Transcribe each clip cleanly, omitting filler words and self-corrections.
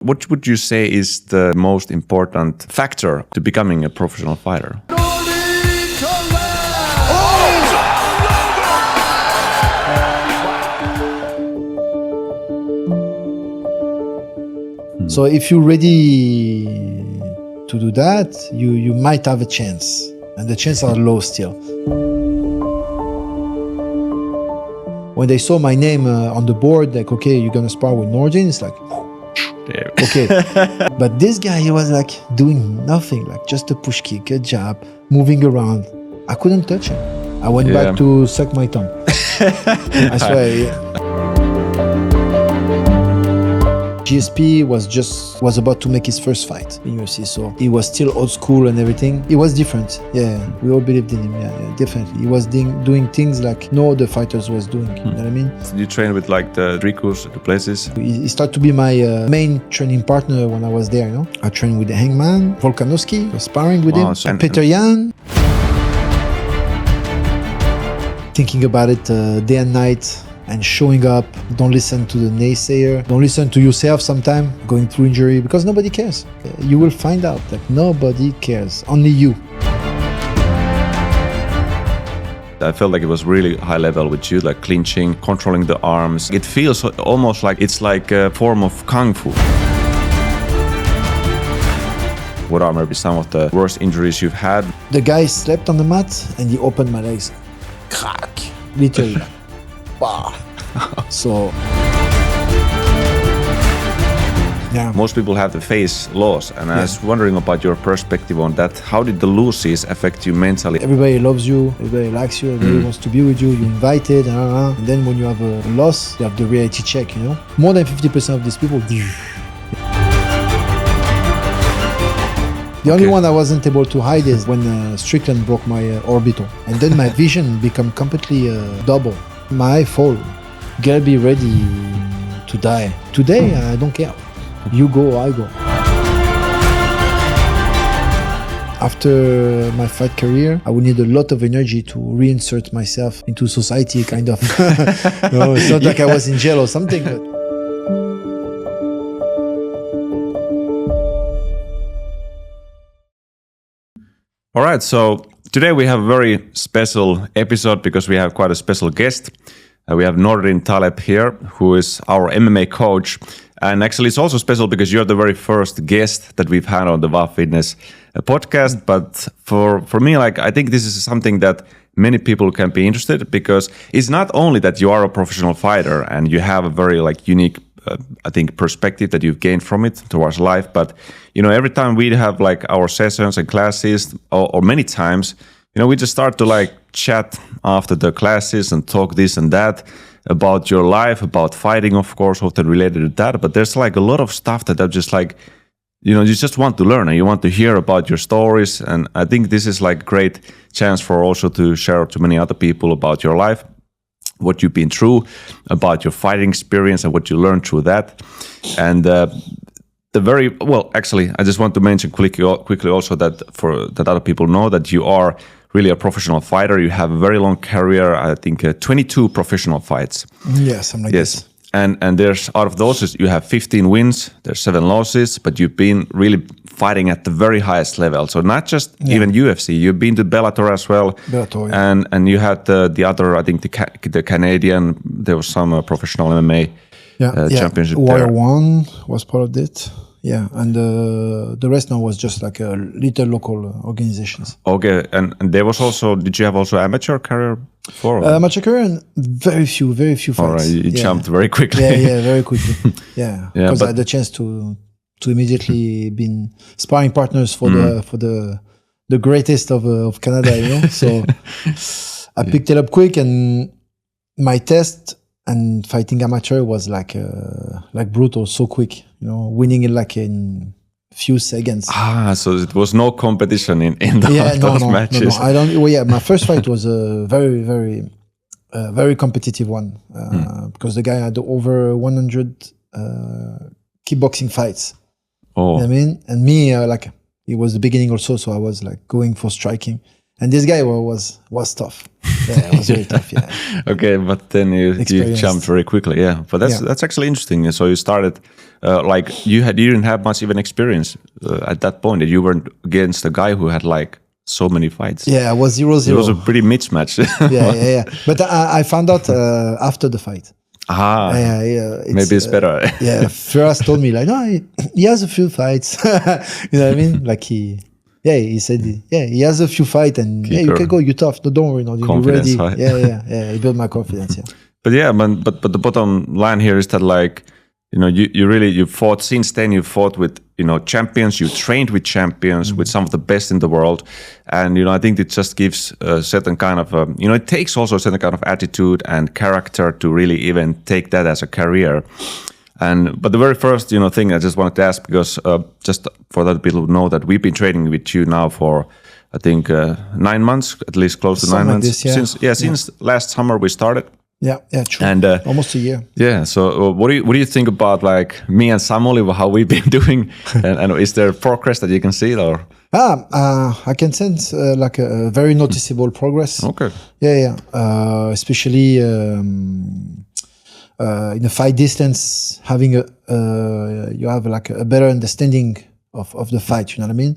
What would you say is the most important factor to becoming a professional fighter? So if you're ready to do that, you might have a chance. And the chances are low still. When they saw my name on the board, like, okay, you're gonna spar with Nordine, it's like, okay. But this guy, he was like doing nothing, like just a push kick, a jab, moving around. I couldn't touch him. I went back to suck my thumb. I swear. GSP was about to make his first fight in UFC, so he was still old school and everything. He was different. Yeah, we all believed in him. Yeah, definitely. He was doing things like no other fighters was doing. You know what I mean? You trained with like the Dricus, the Plessis. He started to be my main training partner when I was there. You know, I trained with the Hangman, Volkanovski, was sparring with him, and Peter Yan. Thinking about it day and night. And showing up, don't listen to the naysayer, don't listen to yourself sometime, going through injury, because nobody cares. You will find out that nobody cares, only you. I felt like it was really high level with you, like clinching, controlling the arms. It feels almost like it's like a form of Kung Fu. What are maybe some of the worst injuries you've had? The guy slept on the mat and he opened my legs. Crack. Literally. Bah. So, yeah. Most people have the face loss, and I was wondering about your perspective on that. How did the losses affect you mentally? Everybody loves you, everybody likes you, everybody wants to be with you, you're invited, and then when you have a loss, you have the reality check, you know? More than 50% of these people. The only one I wasn't able to hide is when Strickland broke my orbital, and then my vision became completely double. My fault. Gotta be ready to die. Today, I don't care. You go, I go. After my fight career, I would need a lot of energy to reinsert myself into society, kind of. No, it's not like I was in jail or something. But... All right, so today we have a very special episode because we have quite a special guest. We have Nordine Taleb here, who is our MMA coach. And actually it's also special because you're the very first guest that we've had on the WA Fitness podcast. But for me, like, I think this is something that many people can be interested, because it's not only that you are a professional fighter and you have a very like unique I think perspective that you've gained from it towards life, but you know, every time we have like our sessions and classes, or many times, you know, we just start to like chat after the classes and talk this and that about your life, about fighting, of course, often related to that. But there's like a lot of stuff that are just like, you know, you just want to learn and you want to hear about your stories. And I think this is like a great chance for also to share to many other people about your life, what you've been through, about your fighting experience and what you learned through that. And actually, I just want to mention quickly also that other people know that you are really a professional fighter. You have a very long career, I think 22 professional fights. Yeah, something like this. And there's, out of those, you have 15 wins, there's 7 losses, but you've been really fighting at the very highest level. So not just even UFC, you've been to Bellator as well. Bellator, yeah. And you had the other, I think the Canadian, there was some professional MMA championship Warrior there. One was part of it. Yeah, and the rest now was just like a little local organizations. Okay, and there was also, did you have also amateur career before? Amateur career and very few fights. All right, you jumped very quickly. Yeah, very quickly. Yeah, because I had the chance to immediately been sparring partners for the greatest of Canada, you know. So I picked it up quick, and my test and fighting amateur was like brutal, so quick, you know, winning it like in few seconds. So it was no competition in those matches. No, I don't. Well, yeah, my first fight was a very competitive one because the guy had over 100 kickboxing fights. Oh, you know what I mean, and me like it was the beginning also, so I was like going for striking, and this guy was tough. Yeah, it was very tough. Yeah. Okay, but then you jumped very quickly. Yeah, but that's actually interesting. So you started like you didn't have much even experience at that point. You weren't against a guy who had like so many fights. Yeah, I was 0-0. It was a pretty mismatch. yeah. But I found out after the fight. Maybe it's better. Yeah, Firas told me like, no, he has a few fights. You know what I mean? Like he said, he has a few fights, and you can go. You tough. No, don't worry, no, you're ready. Right? Yeah. He built my confidence. Yeah. But the bottom line here is that like, you fought since then. You fought with champions. You trained with champions, with some of the best in the world, and I think it just gives a certain kind of it takes also a certain kind of attitude and character to really even take that as a career. But the very first thing I just wanted to ask, because just for that people know that we've been training with you now for I think 9 months, at least close to 9 months since last summer we started. Yeah, true. And almost a year. Yeah. So, what do you think about like me and Samuli, how we've been doing, and is there progress that you can see or? I can sense like a very noticeable progress. Okay. Yeah. Especially in the fight distance, having you have like a better understanding of the fight. You know what I mean?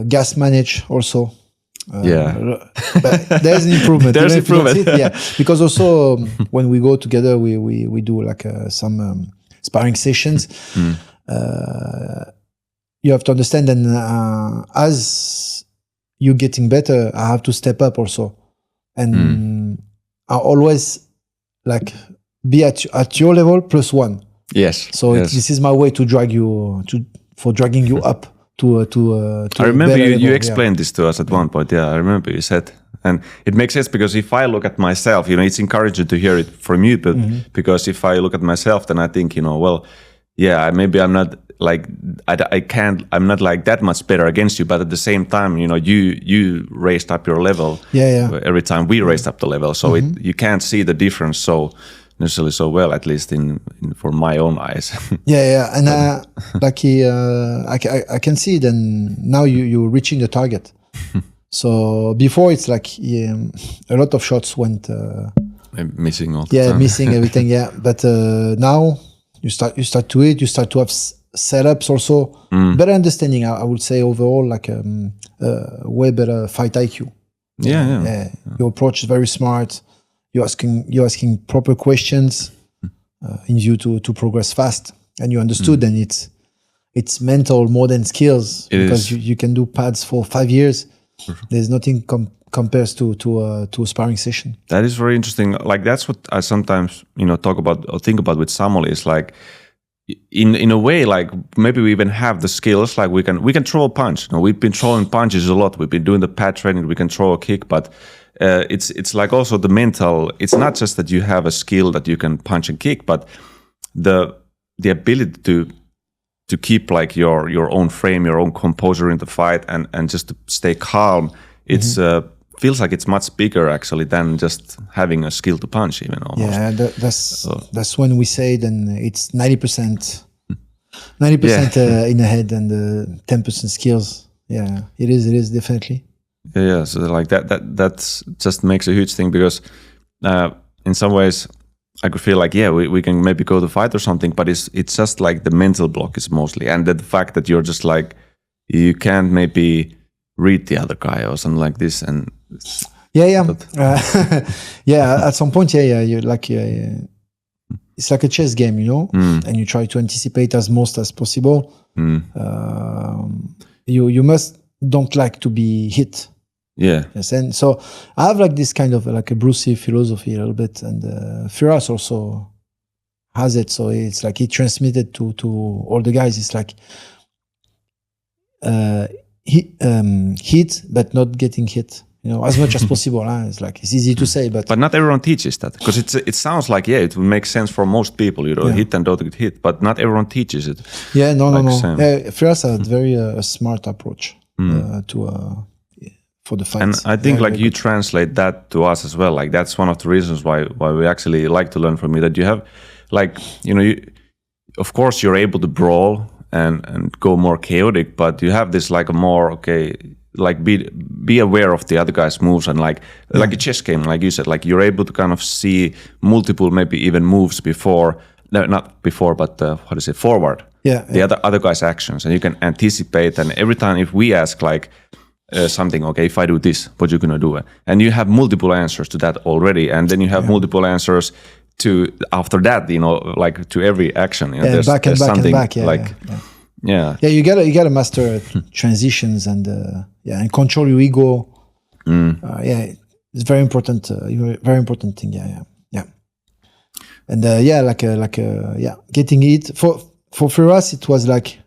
Gas manage also. But there's an improvement. There's improvement. Because also when we go together, we do like some sparring sessions. You have to understand, and as you're getting better, I have to step up also, and I always like be at your level plus one. Yes. So this is my way to dragging you up. I remember you explained this to us at one point. Yeah, I remember you said, and it makes sense because if I look at myself, it's encouraging to hear it from you, but because if I look at myself, then I think, maybe I'm not like I'm not like that much better against you, but at the same time, you raised up your level. Every time we raised up the level, so you can't see the difference so necessarily so well, at least for my own eyes. And I can see then now you're reaching the target. So before it's like a lot of shots went missing all the time. Missing everything. But now you start to it. You start to have setups also. Better understanding. I would say overall like way better fight IQ. Your approach is very smart. You're asking proper questions in view to progress fast, and you understood. And it's mental more than skills, because you can do pads for 5 years. There's nothing compares to a sparring session. That is very interesting. Like that's what I sometimes talk about or think about with Samuli, is like in a way, like maybe we even have the skills, like we can throw a punch. We've been throwing punches a lot. We've been doing the pad training. We can throw a kick, but it's like also the mental. It's not just that you have a skill that you can punch and kick, but the ability to keep like your own frame, your own composure in the fight, and just to stay calm. It's feels like it's much bigger actually than just having a skill to punch, even almost. Yeah, that's when we say then it's 90% in the head and 10% skills. Yeah, it is definitely. Yeah, so like that's just makes a huge thing, because in some ways I could feel like we can maybe go to fight or something, but it's just like the mental block is mostly, and the fact that you're just like you can't maybe read the other guy or something like this, and at some point you're like it's like a chess game, and you try to anticipate as most as possible. You must don't like to be hit. Yes, and so I have like this kind of like a Bruce Lee philosophy a little bit, and Firas also has it. So it's like he transmitted to all the guys. It's like hit, but not getting hit. As much as possible. It's like it's easy to say, but not everyone teaches that, because it sounds like it would make sense for most people. Hit and don't get hit, but not everyone teaches it. No. Firas had very smart approach for the fight. And I think you translate that to us as well. Like that's one of the reasons why we actually like to learn from you. That you have, of course, you're able to brawl and go more chaotic, but you have this like a more like be aware of the other guy's moves and like a chess game, like you said, like you're able to kind of see multiple, maybe even moves before, no, not before, but forward. The other guy's actions, and you can anticipate. And every time if we ask like something, okay, if I do this, what you gonna do? And you have multiple answers to that already, and then you have multiple answers to after that, you know, like to every action. You know, there's back and back. You gotta master transitions and and control your ego. It's very important. Very important thing. And getting it for Firas, it was like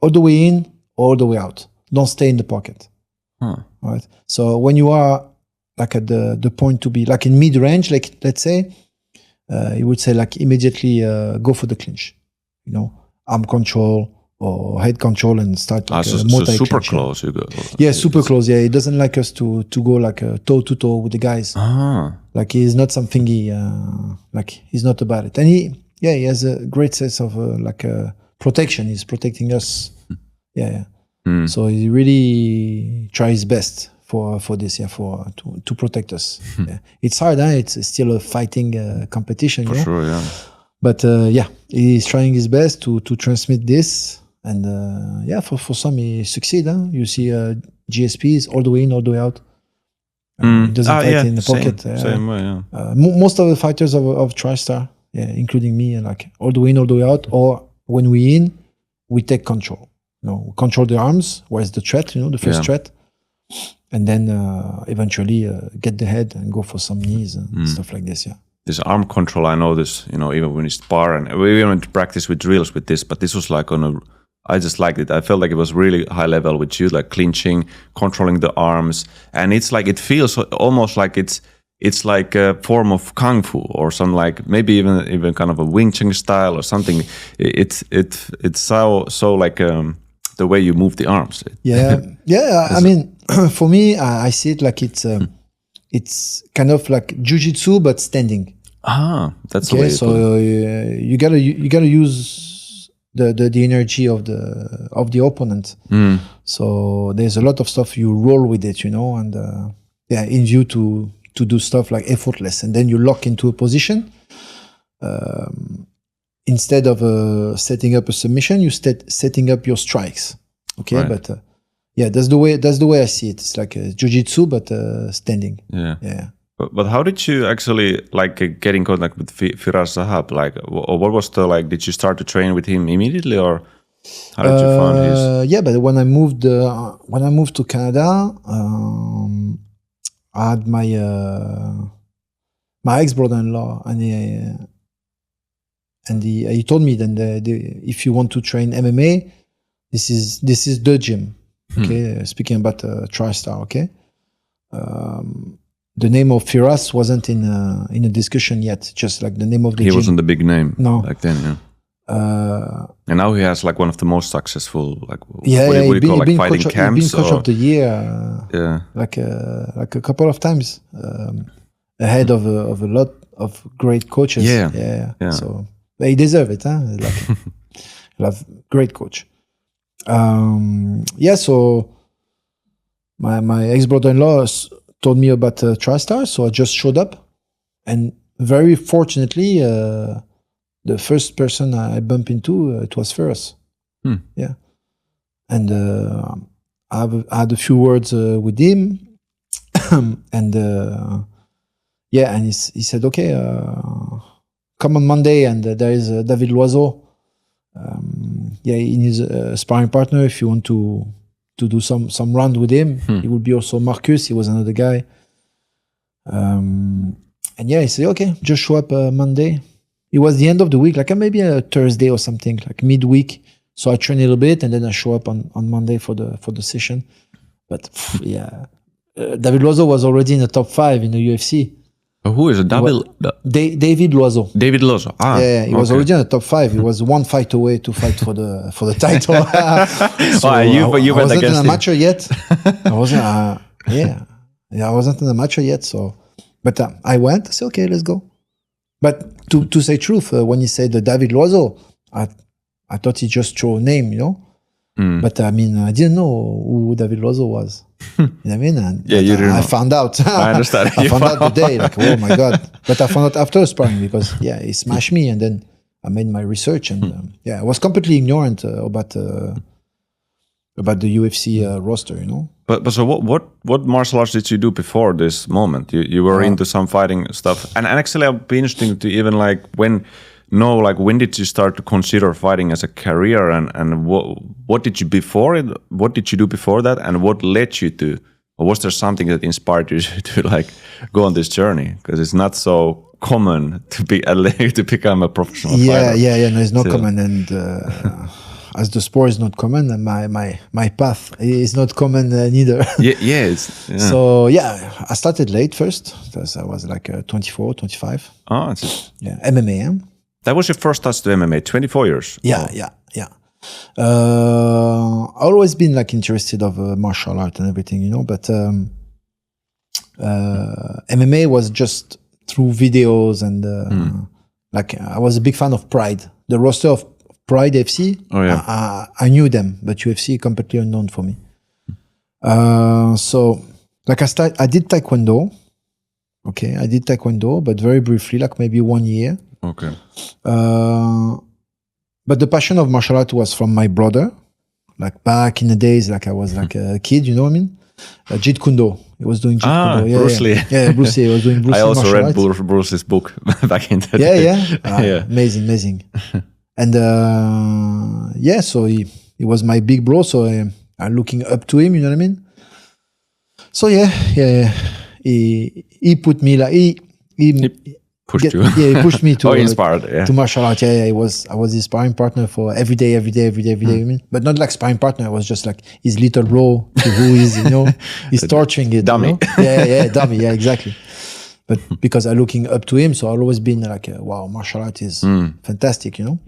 all the way in, all the way out. Don't stay in the pocket. Right. So when you are like at the point to be like in mid range, like let's say, you would say like immediately go for the clinch. You know, arm control or head control and start like so super clinch, close you go. Super close. He doesn't like us to go like toe to toe with the guys. Like he's not something like he's not about it. And he has a great sense of protection. He's protecting us. So he really tries his best for this to protect us. It's hard, it's still a fighting competition, for sure, but he's trying his best to transmit this. And for some he succeeds. You see GSPs all the way in, all the way out. He doesn't fight in the pocket. Same way, most of the fighters of TriStar, including me, like all the way in, all the way out, or when we in, we take control. You know, control the arms, where's the threat, you know, the first threat. And then eventually get the head and go for some knees and stuff like this, This arm control, I know this, you know, even when you spar, and we went to practice with drills with this, but this was like I just liked it. I felt like it was really high level with you, like clinching, controlling the arms. And it's like, it feels almost like it's like a form of Kung Fu or some like, maybe even kind of a Wing Chun style or something. It's so like the way you move the arms. I mean, for me, I see it like it's kind of like jiu-jitsu, but standing. That's the way. So you gotta use the energy of the opponent. So there's a lot of stuff you roll with it, you know, and in view to do stuff like effortless, and then you lock into a position. Instead of setting up a submission, you setting up your strikes. Okay, right. But that's the way I see it. It's like a jiu-jitsu, but standing. But how did you actually like get in contact with Firas Zahabi? Like, what was the like? Did you start to train with him immediately, or how did you find his? But when I moved to Canada, I had my ex-brother-in-law, and he told me then if you want to train MMA, this is the gym. Okay, speaking about TriStar. Okay. The name of Firas wasn't in a discussion yet. Just like the name of the gym. He wasn't the big name back then. And now he has like one of the most successful like what do you call like fighting camps? He's been coach of the year. Like a couple of times ahead of a lot of great coaches. So they deserve it. Like love great coach. So my ex-brother-in-law told me about TriStar, so I just showed up, and very fortunately, the first person I bumped into it was Firas. And I had a few words with him, and and he said, okay, come on Monday, and there is David Loiseau. He needs a sparring partner if you want to do some round with him. He would be also Marcus. He was another guy. And he said, okay, just show up Monday. It was the end of the week, like maybe a Thursday or something, like midweek. So I train a little bit, and then I show up on Monday for the session. But David Loiseau was already in the top 5 in the UFC. Who is it? David Loiseau. David Loiseau. He was already in the top 5. He was one fight away to fight for the title. You went against him. I wasn't in a match yet. I wasn't in a match yet. So, but I went. I said, okay, let's go. But to say truth, when he said David Loiseau, I thought he just threw a name, you know. But I mean, I didn't know who David Lozo was. You know what I mean? And yeah, you didn't. I found out. I understand. I found out today, like, oh my God. But I found out after sparring because, yeah, he smashed me. And then I made my research. And I was completely ignorant about the UFC roster, you know? But so what martial arts did you do before this moment? You were into some fighting stuff. And actually, it'd be interesting to even like when did you start to consider fighting as a career, and what did you before it? What did you do before that, and what led you to, or was there something that inspired you to like go on this journey? Because it's not so common to become a professional fighter. No, it's not common, and as the sport is not common, and my path is not common neither. So I started late first, because I was like 24, 25. Oh, MMA. That was your first touch to MMA, 24 years. Yeah. I always been like interested of martial art and everything, you know, but MMA was just through videos and like I was a big fan of Pride. The roster of Pride FC, I knew them, but UFC completely unknown for me. So like I did Taekwondo. Okay, I did Taekwondo, but very briefly, like maybe 1 year. Okay. But the passion of martial art was from my brother. Like back in the days, like I was like a kid, you know what I mean? Jeet Kune Do. He was doing Jeet Kune Do. Bruce Lee. Yeah, Bruce Lee. He was doing Bruce Lee. I also read Bruce's book back in the day. Amazing. And so he was my big bro. So I'm looking up to him, you know what I mean? So he put me like he pushed you. He pushed me to inspired. To martial arts. I was his sparring partner for every day. I mean, but not like sparring partner. I was just like his little bro who is, you know, he's torturing it. Dummy. You know? Dummy. Yeah, exactly. But because I'm looking up to him, so I've always been like, wow, martial art is fantastic, you know.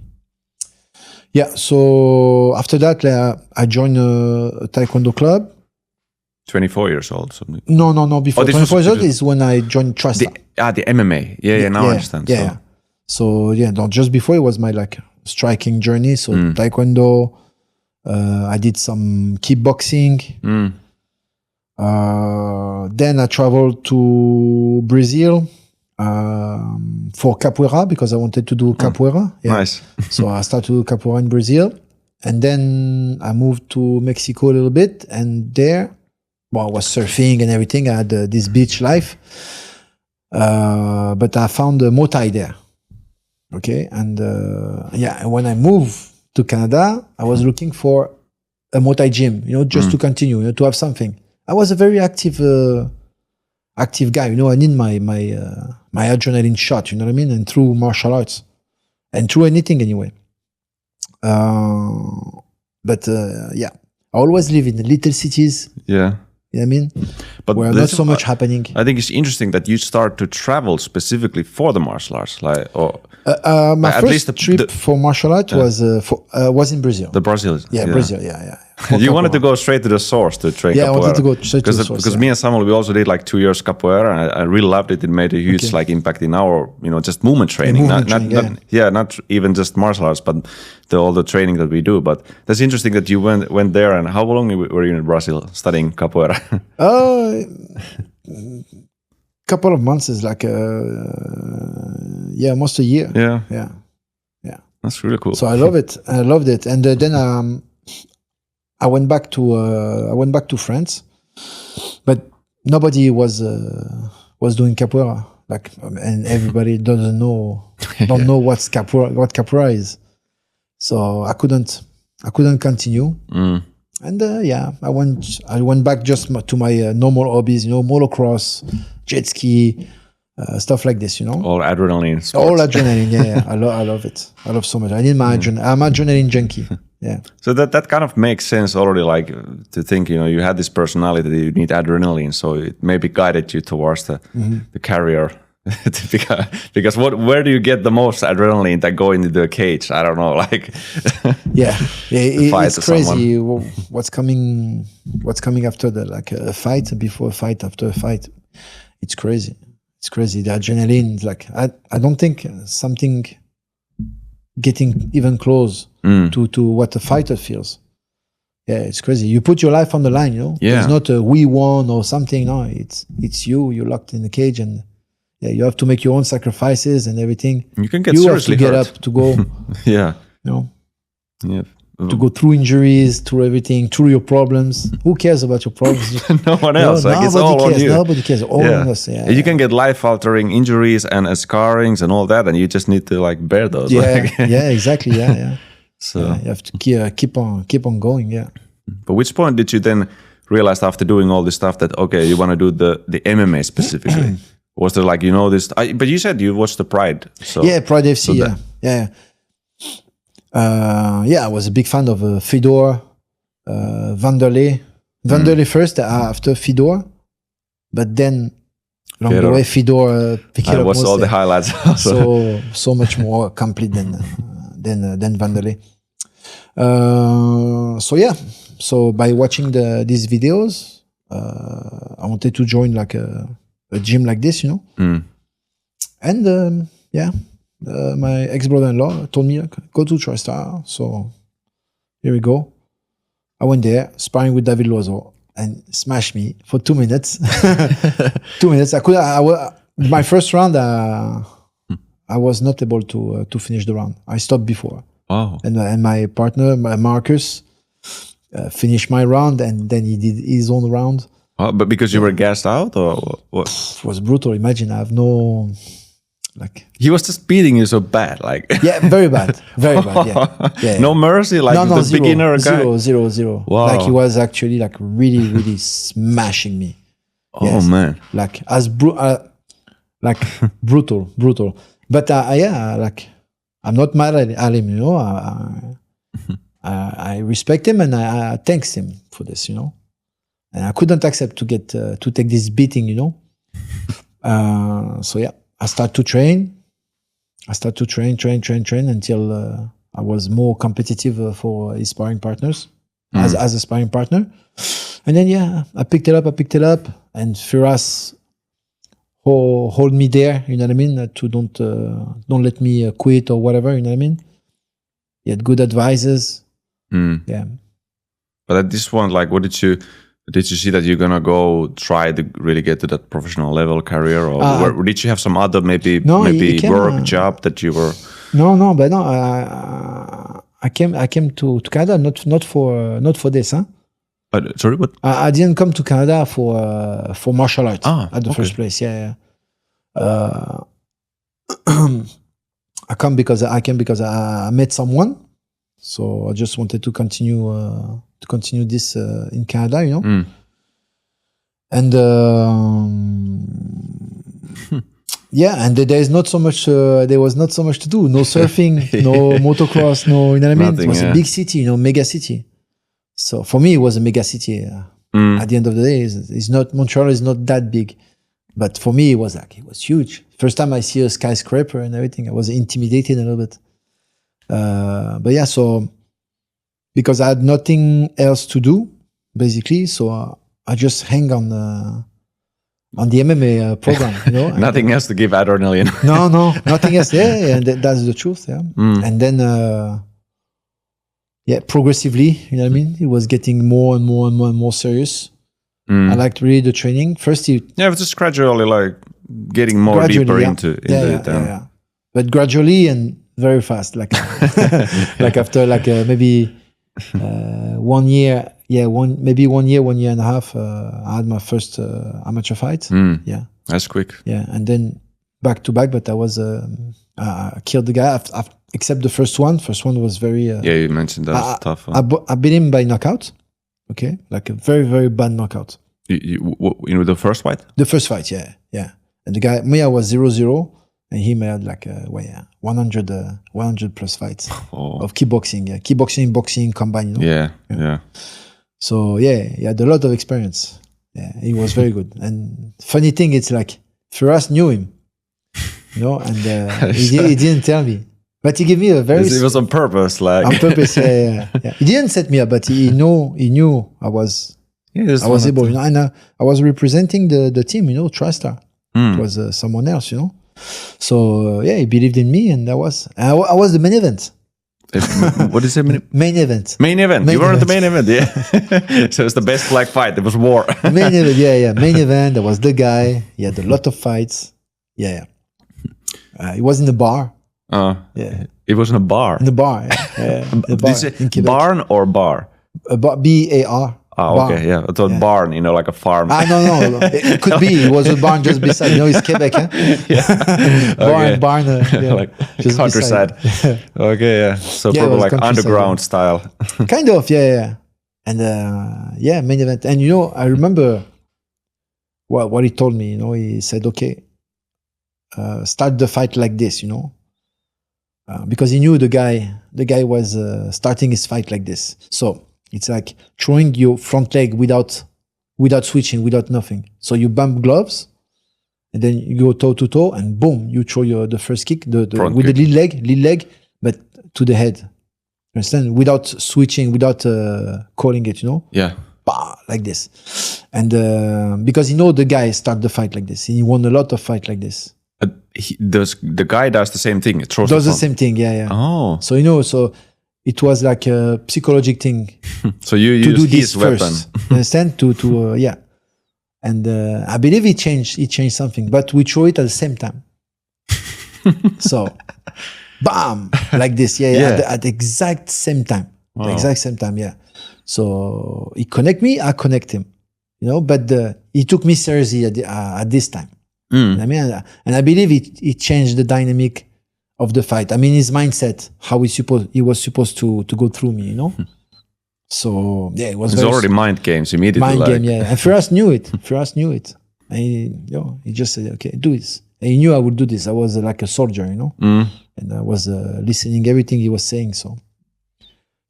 Yeah. So after that, I joined a Taekwondo club. 24 years old, something. No. Before 24 years old is when I joined TriStar. The MMA. Now I understand. So just before it was my like striking journey. So Taekwondo, I did some kickboxing. Then I traveled to Brazil for Capoeira because I wanted to do Capoeira. Nice. So I started to do Capoeira in Brazil. And then I moved to Mexico a little bit. And there, I was surfing and everything. I had this beach life. But I found Muay Thai there. Okay. And when I moved to Canada, I was looking for a Muay Thai gym, you know, just to continue, you know, to have something. I was a very active guy, you know. I need my adrenaline shot, you know what I mean? And through martial arts and through anything anyway. But I always live in the little cities. Yeah. You know what I mean? But where not so much happening. I think it's interesting that you start to travel specifically for the martial arts. My first trip for martial art was in Brazil. Brazil. Brazil. You wanted to go straight to the source to train Capoeira. I wanted to go straight to the source. Because me and Samuel, we also did like 2 years Capoeira, and I really loved it. It made a huge like impact in our, you know, just movement training. Not even just martial arts, but all the training that we do. But that's interesting that you went there. And how long were you in Brazil studying Capoeira? Couple of months is like almost a year. Yeah. That's really cool. So I loved it. And then I went back to France, but nobody was doing Capoeira. Like, and everybody don't know what Capoeira is. So I couldn't continue. And I went back just to my normal hobbies, you know, motocross, jet ski, stuff like this, you know. All adrenaline. Sports. All adrenaline. Yeah. I love it. I love so much. I need my adrenaline. I'm adrenaline junkie. Yeah. So that kind of makes sense already. Like to think, you know, you had this personality that you need adrenaline, so it maybe guided you towards the career. Because where do you get the most adrenaline that go into the cage? I don't know. Like it's crazy what's coming after that. Like a fight, before a fight, after a fight. It's crazy. The adrenaline, like I don't think something getting even close to what a fighter feels. it's crazy. You put your life on the line, you know. Yeah. It's not a we won or something. No, it's you. You're locked in the cage, and you have to make your own sacrifices and everything. You can get seriously hurt. You have to get hurt. up to go. Yeah. You know. Yeah. To go through injuries, through everything, through your problems. Who cares about your problems? No one else. No, like it's all cares. on you. Nobody cares. All on us. Yeah. You can get life-altering injuries and scarrings and all that, and you just need to like bear those. Yeah. Yeah. Exactly. Yeah. So you have to keep on going. Yeah. But which point did you then realize after doing all this stuff that okay, you want to do the MMA specifically? Was there like this? But you said you watched the Pride. So yeah, Pride FC. So yeah. I was a big fan of Fedor, Vanderlei. Vanderlei first, after Fedor, but then along the way Fedor picked it up. What's all the highlights? so much more complete than Vanderlei. So by watching these videos, I wanted to join like a gym like this, you know. And my ex-brother-in-law told me, go to TriStar. So here we go. I went there, sparring with David Loiseau, and smashed me for 2 minutes. 2 minutes. My first round, I was not able to finish the round. I stopped before. Wow. And my partner, Marcus, finished my round, and then he did his own round. Oh, but because you were gassed out, or what? It was brutal. Imagine I have no... he was just beating you so bad, like very bad. Yeah. No mercy, like the zero, beginner guy. Zero. Wow. Like he was actually like really smashing me. Oh man, like brutal. But like I'm not mad at him, you know. I respect him and I thanks him for this, you know. And I couldn't accept to take this beating, you know. I start to train until I was more competitive for his sparring partners as a sparring partner. And then, I picked it up and Firas hold me there, you know what I mean? To don't let me quit or whatever, you know what I mean? He had good advices. Yeah. But at this point, like, what did you see that you're gonna go try to really get to that professional level career, or did you have some other maybe work job that you were? No. I came to Canada not for this, huh? Sorry, what? I didn't come to Canada for martial arts at the first place. Yeah. I came because I met someone, so I just wanted to continue this in Canada, you know. And and there was not so much to do. No surfing, no motocross, no, you know what I mean? Nothing, it was a big city, you know, mega city. So for me, it was a mega city. At the end of the day, Montreal is not that big, but for me, it was huge. First time I see a skyscraper and everything, I was intimidated a little bit. So because I had nothing else to do, basically, so I just hang on the MMA program, you know. Nothing else to give adrenaline. No, nothing else. Yeah, and that's the truth. Yeah, and then progressively, you know what I mean. It was getting more and more serious. I liked really the training. First, it was just gradually like getting more deeper into it. Yeah. But gradually and very fast, like after maybe 1 year, 1 year and a half, I had my first amateur fight. Yeah, that's quick. Yeah, and then back to back, but I was I killed the guy except the first one. First one was very you mentioned that was tough. I beat him by knockout. Okay, like a very, very bad knockout. You know the first fight? The first fight, yeah. And the guy, me, I was 0-0, and he made like 100 plus fights of kickboxing. Yeah, kickboxing, boxing, combined. You know? Yeah. So he had a lot of experience. Yeah, he was very good. And funny thing, it's like Firas knew him, you know, and he didn't tell me. But he gave me a very... It was on purpose, like... On purpose, yeah. He didn't set me up, but he knew I was able, you know. And I was representing the team, you know, TriStar. It was someone else, you know. So, he believed in me, and I was the main event. What is it? Main event. Main event. You were at the main event, yeah. So it's the best fight. It was war. Main event, yeah. Main event. There was the guy. He had a lot of fights. Yeah. He was in the bar. Yeah. It was in a bar. In the bar. Yeah. The bar, barn or bar? B-A-R. Okay, yeah. I thought barn, like a farm. No. It could be. It was a barn just beside. It's Quebec, huh? Yeah. Barn. Like just countryside. Okay, yeah. So probably like underground style. Kind of, yeah. And main event. And I remember what he told me. He said, okay, start the fight like this. Because he knew the guy was starting his fight like this. So it's like throwing your front leg without switching, without nothing. So you bump gloves, and then you go toe to toe, and boom, you throw the first kick with the lead leg, but to the head. You understand? Without switching, without calling it, Yeah. Bah, like this. And because the guy started the fight like this. He won a lot of fights like this. The guy does the same thing. Does the same thing, yeah. Oh. So, so it was like a psychological thing. So you use his weapon. First, understand? Yeah. And I believe he changed something, but we throw it at the same time. So, bam, like this, yeah. At the exact same time. Wow. The exact same time, yeah. So he connect me, I connect him. But he took me seriously at this time. I mean, and I believe it changed the dynamic of the fight. I mean, his mindset, how he was supposed to go through me, So yeah, it was. It's already mind games immediately. Mind game, yeah. And Firas knew it. And he just said, "Okay, do this." And he knew I would do this. I was like a soldier, and I was listening everything he was saying. So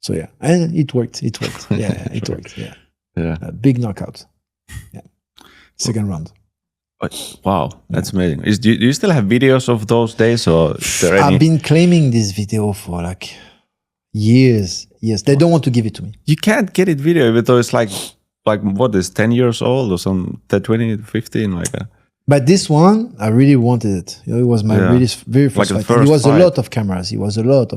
yeah, and it worked. Yeah, it worked. Yeah. A big knockout. Yeah. Second round. Wow, that's amazing. Do you still have videos of those days, or is there any? I've been claiming this video for like years. They don't want to give it to me. You can't get it video, even though it's like what is 10 years old or some 20, 15, like that. But this one, I really wanted it. It was my really very first fight. It was a lot of cameras. A lot.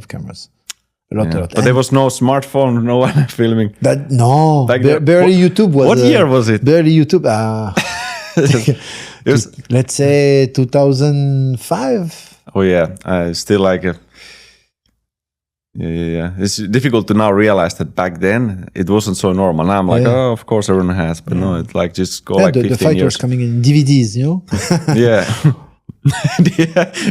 But there was no smartphone, no one filming. But no, barely YouTube was. What year was it? Barely YouTube. Let's say 2005. Oh yeah, still like a. Yeah. It's difficult to now realize that back then it wasn't so normal. Now I'm like, oh, of course everyone has, but no, it's like just go like 15 years. The fight was coming in DVDs, Yeah.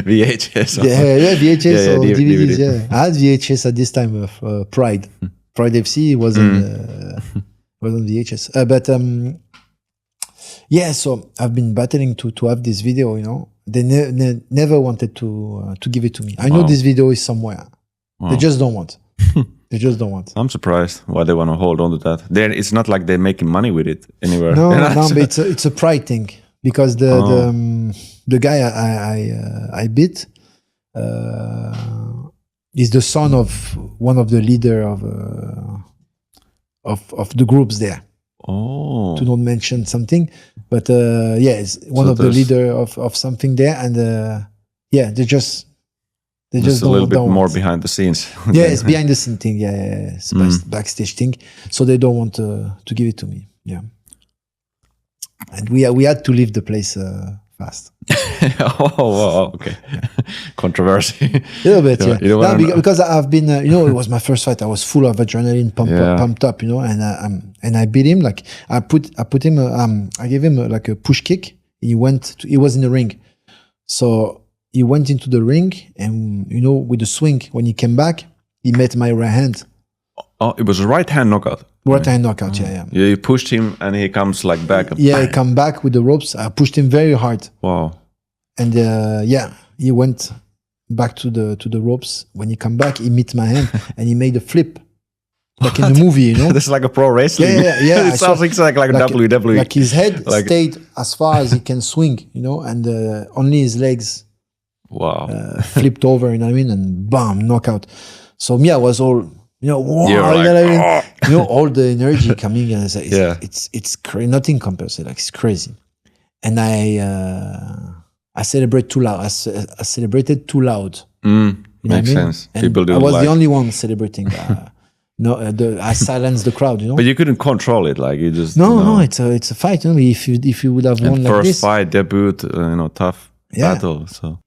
VHS. Yeah, VHS or DVDs. Yeah, I had VHS at this time of Pride FC was on VHS, but yeah. So I've been battling to have this video. They never wanted to give it to me. I know this video is somewhere. Wow. They just don't want. I'm surprised why they want to hold on to that. It's not like they're making money with it anywhere. No, but it's a pride thing because the guy I beat is the son of one of the leader of the groups there. Oh, to not mention something, but it's one of the leader of something there, and they just a little bit more behind the scenes. Yeah, it's behind the scene thing. Yeah, it's backstage thing. So they don't want to give it to me. Yeah, and we had to leave the place fast. Okay. Controversy. A little bit, because I've been, it was my first fight. I was full of adrenaline, pumped up, and I beat him. Like I put him, I gave him like a push kick. He was in the ring, so. He went into the ring and, with the swing, when he came back, he met my right hand. Oh, it was a right hand knockout? Right hand knockout, yeah. Yeah, you pushed him and he comes like back. Yeah, he come back with the ropes. I pushed him very hard. Wow. And he went back to the ropes. When he come back, he met my hand and he made a flip. Like in the movie, That's like a pro wrestling. Yeah. It sounds like WWE. Like his head stayed as far as he can swing, and only his legs... Wow. Flipped over, and bam, knockout. So I was all, wow, all the energy coming, and it's crazy. Nothing compares. Like it's crazy. And I celebrate too loud. I celebrated too loud. You know Makes what I mean? sense. And People do I was like... the only one celebrating. I silenced the crowd, you know. But you couldn't control it, like you just... No, it's a fight. You know? If you would have won like this... First fight, debut, tough battle, so...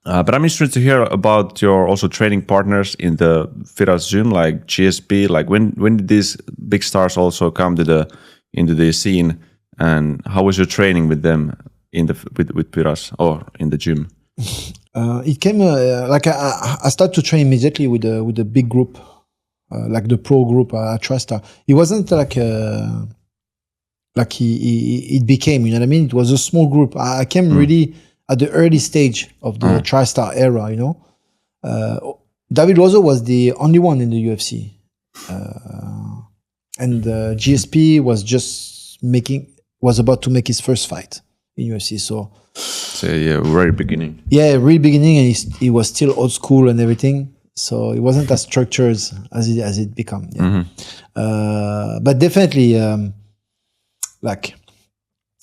but I'm interested to hear about your also training partners in the Firas gym, like GSP. Like when did these big stars also come to into the scene, and how was your training with them with Firas or in the gym? It came like I started to train immediately with a big group, like the pro group at TriStar. It wasn't like it became, you know what I mean? It was a small group. I came really at the early stage of the TriStar era, you know. David Rozo was the only one in the UFC. And GSP was about to make his first fight in UFC. So yeah, very beginning. Yeah, really beginning, and he was still old school and everything. So it wasn't as structured as it became. Yeah. But definitely,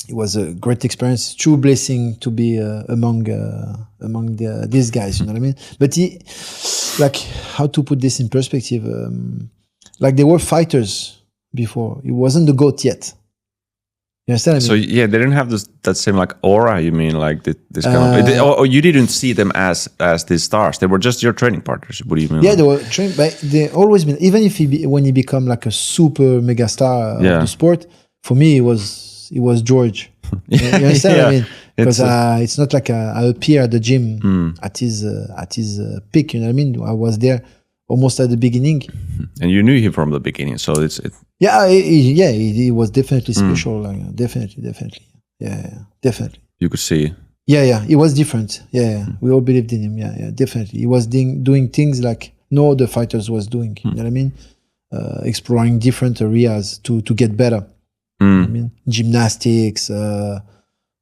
it was a great experience, true blessing to be among these guys. You know what I mean? But how to put this in perspective? They were fighters before. It wasn't the GOAT yet. You understand? So yeah, they didn't have that same aura. You mean this kind of? Or you didn't see them as these stars? They were just your training partners. What do you mean? Yeah, they were trained. But they always been. Even if when he become like a super mega star of the sport, for me it was George. You understand what I mean? Because it's not like I appear at the gym at his peak. You know what I mean? I was there almost at the beginning. And you knew him from the beginning, so it's. He was definitely special. Definitely. Yeah, definitely. You could see. Yeah, it was different. Yeah, we all believed in him. Yeah, definitely. He was doing things like no other fighters was doing. You know what I mean? Exploring different areas to get better. You know what I mean, gymnastics.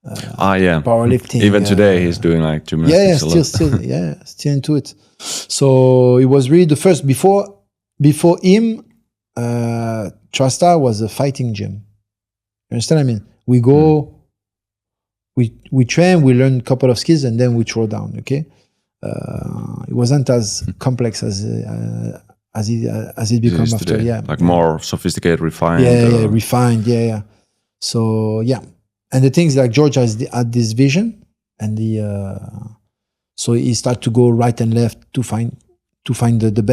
Powerlifting. Even today, he's doing gymnastics. Still into it. So it was really the first. Before him, TriStar was a fighting gym. You understand what I mean? We go, we train, we learn a couple of skills, and then we throw down. Okay, it wasn't as complex as it becomes after. Today. More sophisticated, refined. Refined. Yeah. So and the things like George had this vision, and so he started to go right and left to find the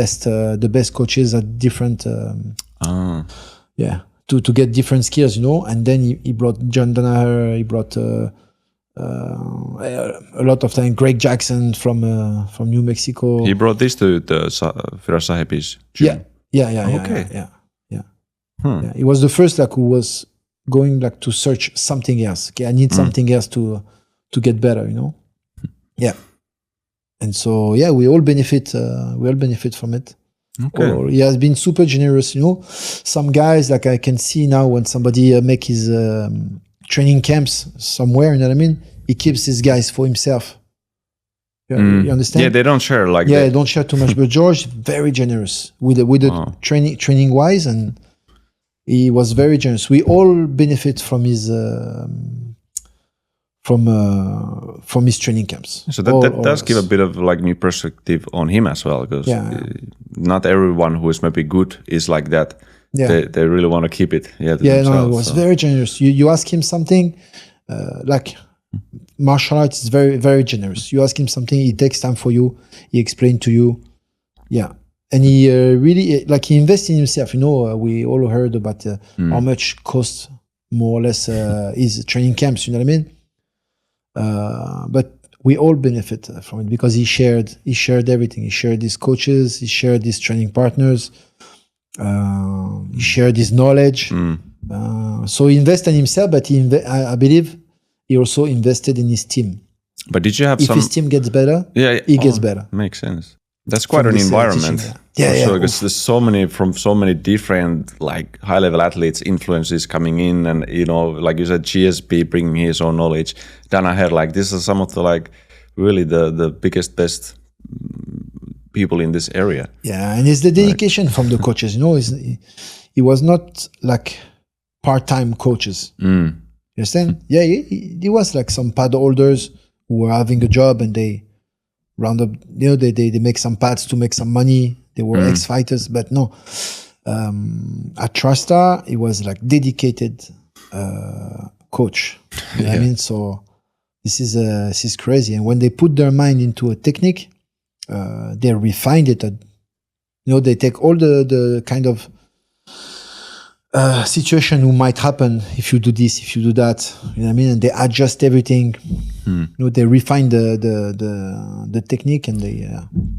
best coaches at different to get different skills, you know. And then he brought John Danaher, he brought a lot of time Greg Jackson from New Mexico. He brought this to the Firas Zahabi's gym. Yeah. He was the first who was going to search something else. Okay, I need something else to get better, you know. Yeah. And so, we all benefit from it. Okay. He has been super generous, you know. Some guys, I can see now when somebody make his training camps somewhere, you know what I mean? He keeps his guys for himself. You understand? Yeah, they don't share they don't share too much. But George, very generous with the training wise, and he was very generous. We all benefit from his from his training camps. So that does give a bit of new perspective on him as well, because not everyone who is maybe good is like that. Yeah. They really want to keep it. It was very generous. You ask him something, martial arts is very, very generous. You ask him something, he takes time for you, he explains to you. Yeah. And he really, he invests in himself. You know, we all heard about how much costs more or less his training camps, you know what I mean? But we all benefit from it because he shared everything. He shared his coaches, he shared his training partners, he shared his knowledge. So he invested in himself, but I believe he also invested in his team. But did you have if his team gets better, he gets better. Makes sense. That's quite an environment. Because there's so many different high-level athletes, influences coming in, and like you said, GSP bringing his own knowledge. Danaher, this is some of the really the biggest, best people in this area. Yeah, and it's the dedication from the coaches. You know, he was not part-time coaches. You understand? Yeah, he was some pad holders who were having a job and they round up. They make some pads to make some money. They were ex-fighters, but no. At TriStar, he was like dedicated coach. You know what I mean? So this is crazy. And when they put their mind into a technique, they refined it. They take all the kind of situation who might happen if you do this, if you do that. You know what I mean? And they adjust everything. They refine the technique, and they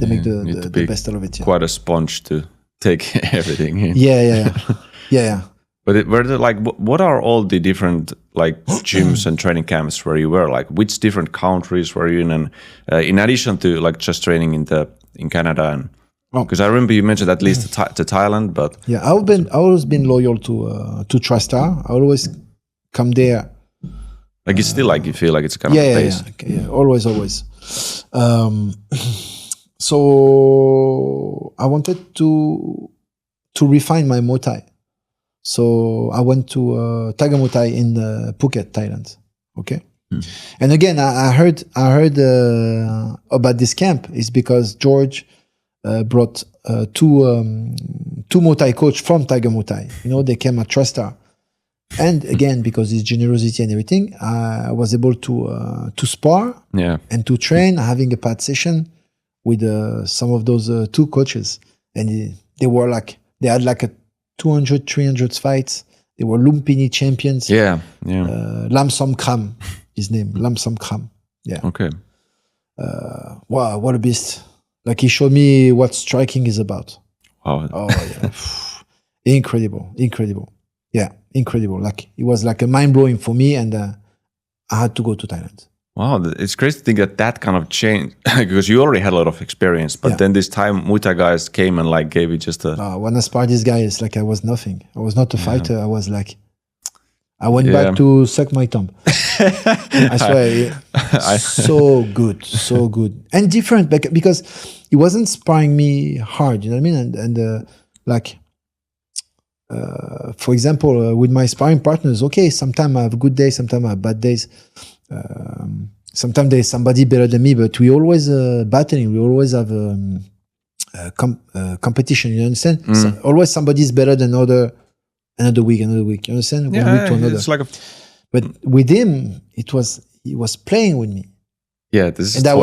make the best out of it. Yeah. Quite a sponge to take everything in. Yeah. But what are all the different like gyms and training camps where you were? Like, which different countries were you in? And in addition to like just training in Canada, and because I remember you mentioned at least to Thailand, but I've always been loyal to TriStar. I always come there. Like it's still like you feel like it's kind of a place. Yeah, always. So I wanted to refine my Muay Thai. So I went to Tiger Muay Thai in Phuket, Thailand. Okay. And again, I heard about this camp is because George brought two Muay Thai coach from Tiger Muay Thai. They came at TriStar. And again, because his generosity and everything, I was able to spar and to train, having a pad session with some of those two coaches. And they had like a 200, 300 fights. They were Lumpini champions. Lam Som Kram, his name, Lam Som Kram. Yeah. Okay. Wow, what a beast. Like he showed me what striking is about. Wow. Oh, yeah. Incredible. Yeah, incredible. Like it was like a mind-blowing for me, and I had to go to Thailand. Wow, it's crazy to think that kind of changed because you already had a lot of experience, but then this time Muay Thai guys came and like gave you just a... when I sparred this guy, it's like I was nothing. I was not a fighter. I was like... I went back to suck my thumb. I swear. So good. And different because he wasn't sparring me hard, you know what I mean? And for example, with my sparring partners, okay, sometimes I have good days, sometimes I have bad days. Sometimes there's somebody better than me, but we always battling. We always have competition. You understand? So always somebody's better than another week. You understand? One week to another. It's like but with him, he was playing with me. Yeah, this is. And I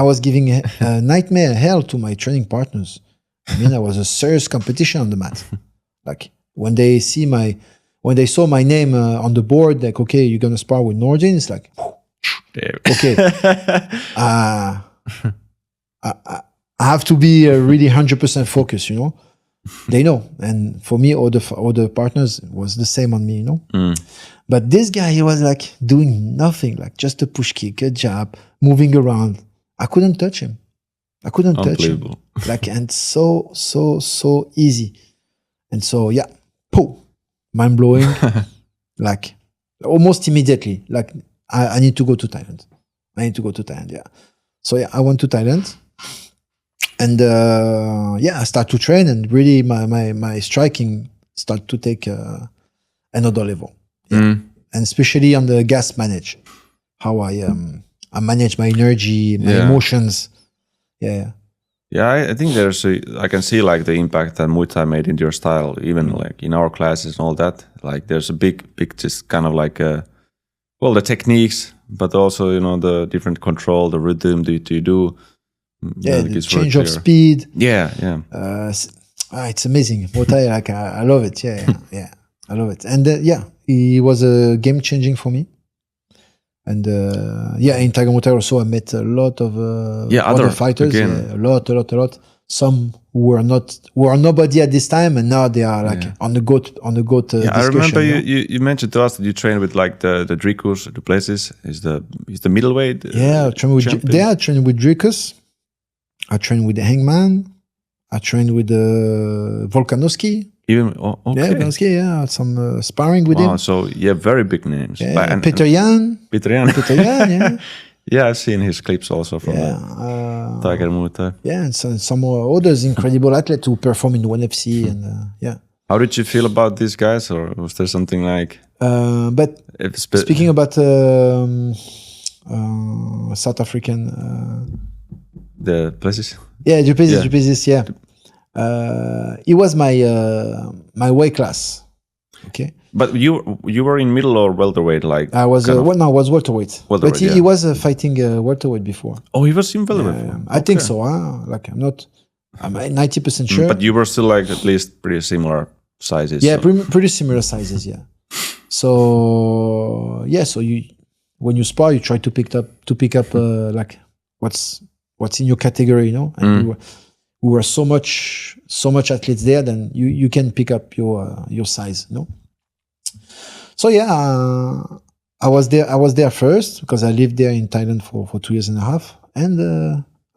was giving a nightmare hell to my training partners. I mean, I was a serious competition on the mat. Like when they saw my name on the board, like, okay, you're gonna spar with Nordine. It's like, okay, I have to be really 100% focused. They know, and for me, all the partners was the same on me. But this guy, he was like doing nothing, like just a push kick, a jab, moving around. I couldn't touch him. Like, and so easy. And so, mind blowing. Like almost immediately, like I need to go to Thailand. Yeah. So I went to Thailand, and I start to train, and really my striking start to take another level. Yeah. And especially on the gas manage, how I manage my energy, my emotions. Yeah. Yeah, I think I can see like the impact that Muay Thai made into your style, even like in our classes and all that. Like there's a big, just kind of like, the techniques, but also, the different control, the rhythm that you do. The change of speed. Yeah. It's amazing. Muay Thai, like, I love it. Yeah. I love it. And he was a game changing for me. And in Tiger Muay Thai also I met a lot of other fighters. A lot. Some who are nobody at this time, and now they are like on the goat. I remember you mentioned to us that you trained with like the Dricus, the Plessis. Is the middleweight? I trained with Dricus. I trained with the Hangman. I trained with Volkanovski. Even okay. Yeah, Volkanovski. I had some sparring with him. So very big names. Yeah, Peter Yan. Yeah. Yeah, I've seen his clips also from Tiger Muay Thai. Yeah, and some others incredible athletes who perform in the UFC and How did you feel about these guys, or was there something like? But speaking about South African the Plessis. Yeah, Dricus, yeah. It was my weight class. Okay. But you were in middle or welterweight, like I was I was welterweight. But he was fighting welterweight before. Oh, he was in welterweight. Yeah. I think so. Like I'm 90% sure. But you were still like at least pretty similar sizes. Yeah, pretty similar sizes. Yeah. So so when you spar, you try to pick up like what's in your category, you know. And we were so much athletes there, then you can pick up your size, you know. So I was there first because I lived there in Thailand for 2 years and a half, and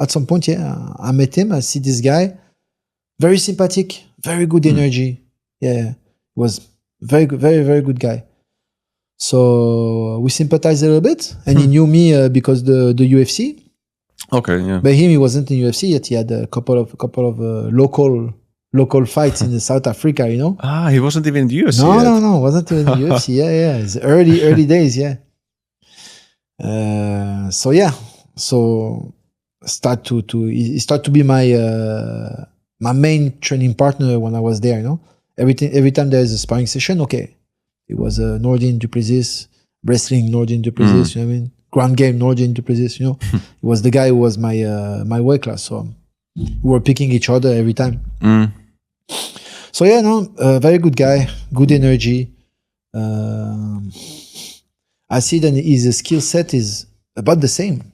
at some point, I met him. I see this guy, very sympathetic, very good energy. Yeah, was very good guy. So we sympathized a little bit, and he knew me because the UFC. Okay, yeah. But him, he wasn't in UFC yet. He had a couple of local fights in South Africa, you know. Ah, he wasn't even in the UFC. No, wasn't in the UFC. Yeah. It's early days. Yeah. So start to be my main training partner when I was there. You know, every time there is a sparring session, okay, it was Nordine Taleb, wrestling Nordine Taleb. You know what I mean? Ground game Nordine Taleb. You know, it was the guy who was my weight class. So we were picking each other every time. So very good guy, good energy. I see that his skill set is about the same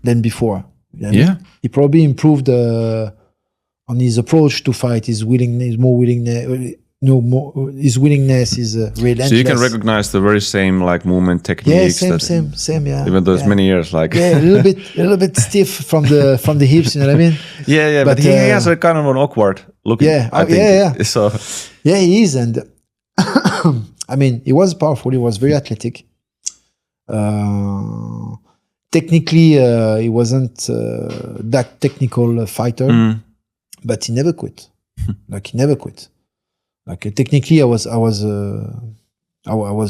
than before. You know what I mean? He probably improved on his approach to fight, his willingness, his willingness is relentless. So you can recognize the very same like movement techniques. Yeah, same. Yeah, even though it's many years, like a little bit stiff from the hips. You know what I mean? Yeah. But he has a kind of an awkward looking. Yeah. So he is, and I mean, he was powerful. He was very athletic. Technically, he wasn't that technical fighter, but he never quit. He never quit. Technically, I was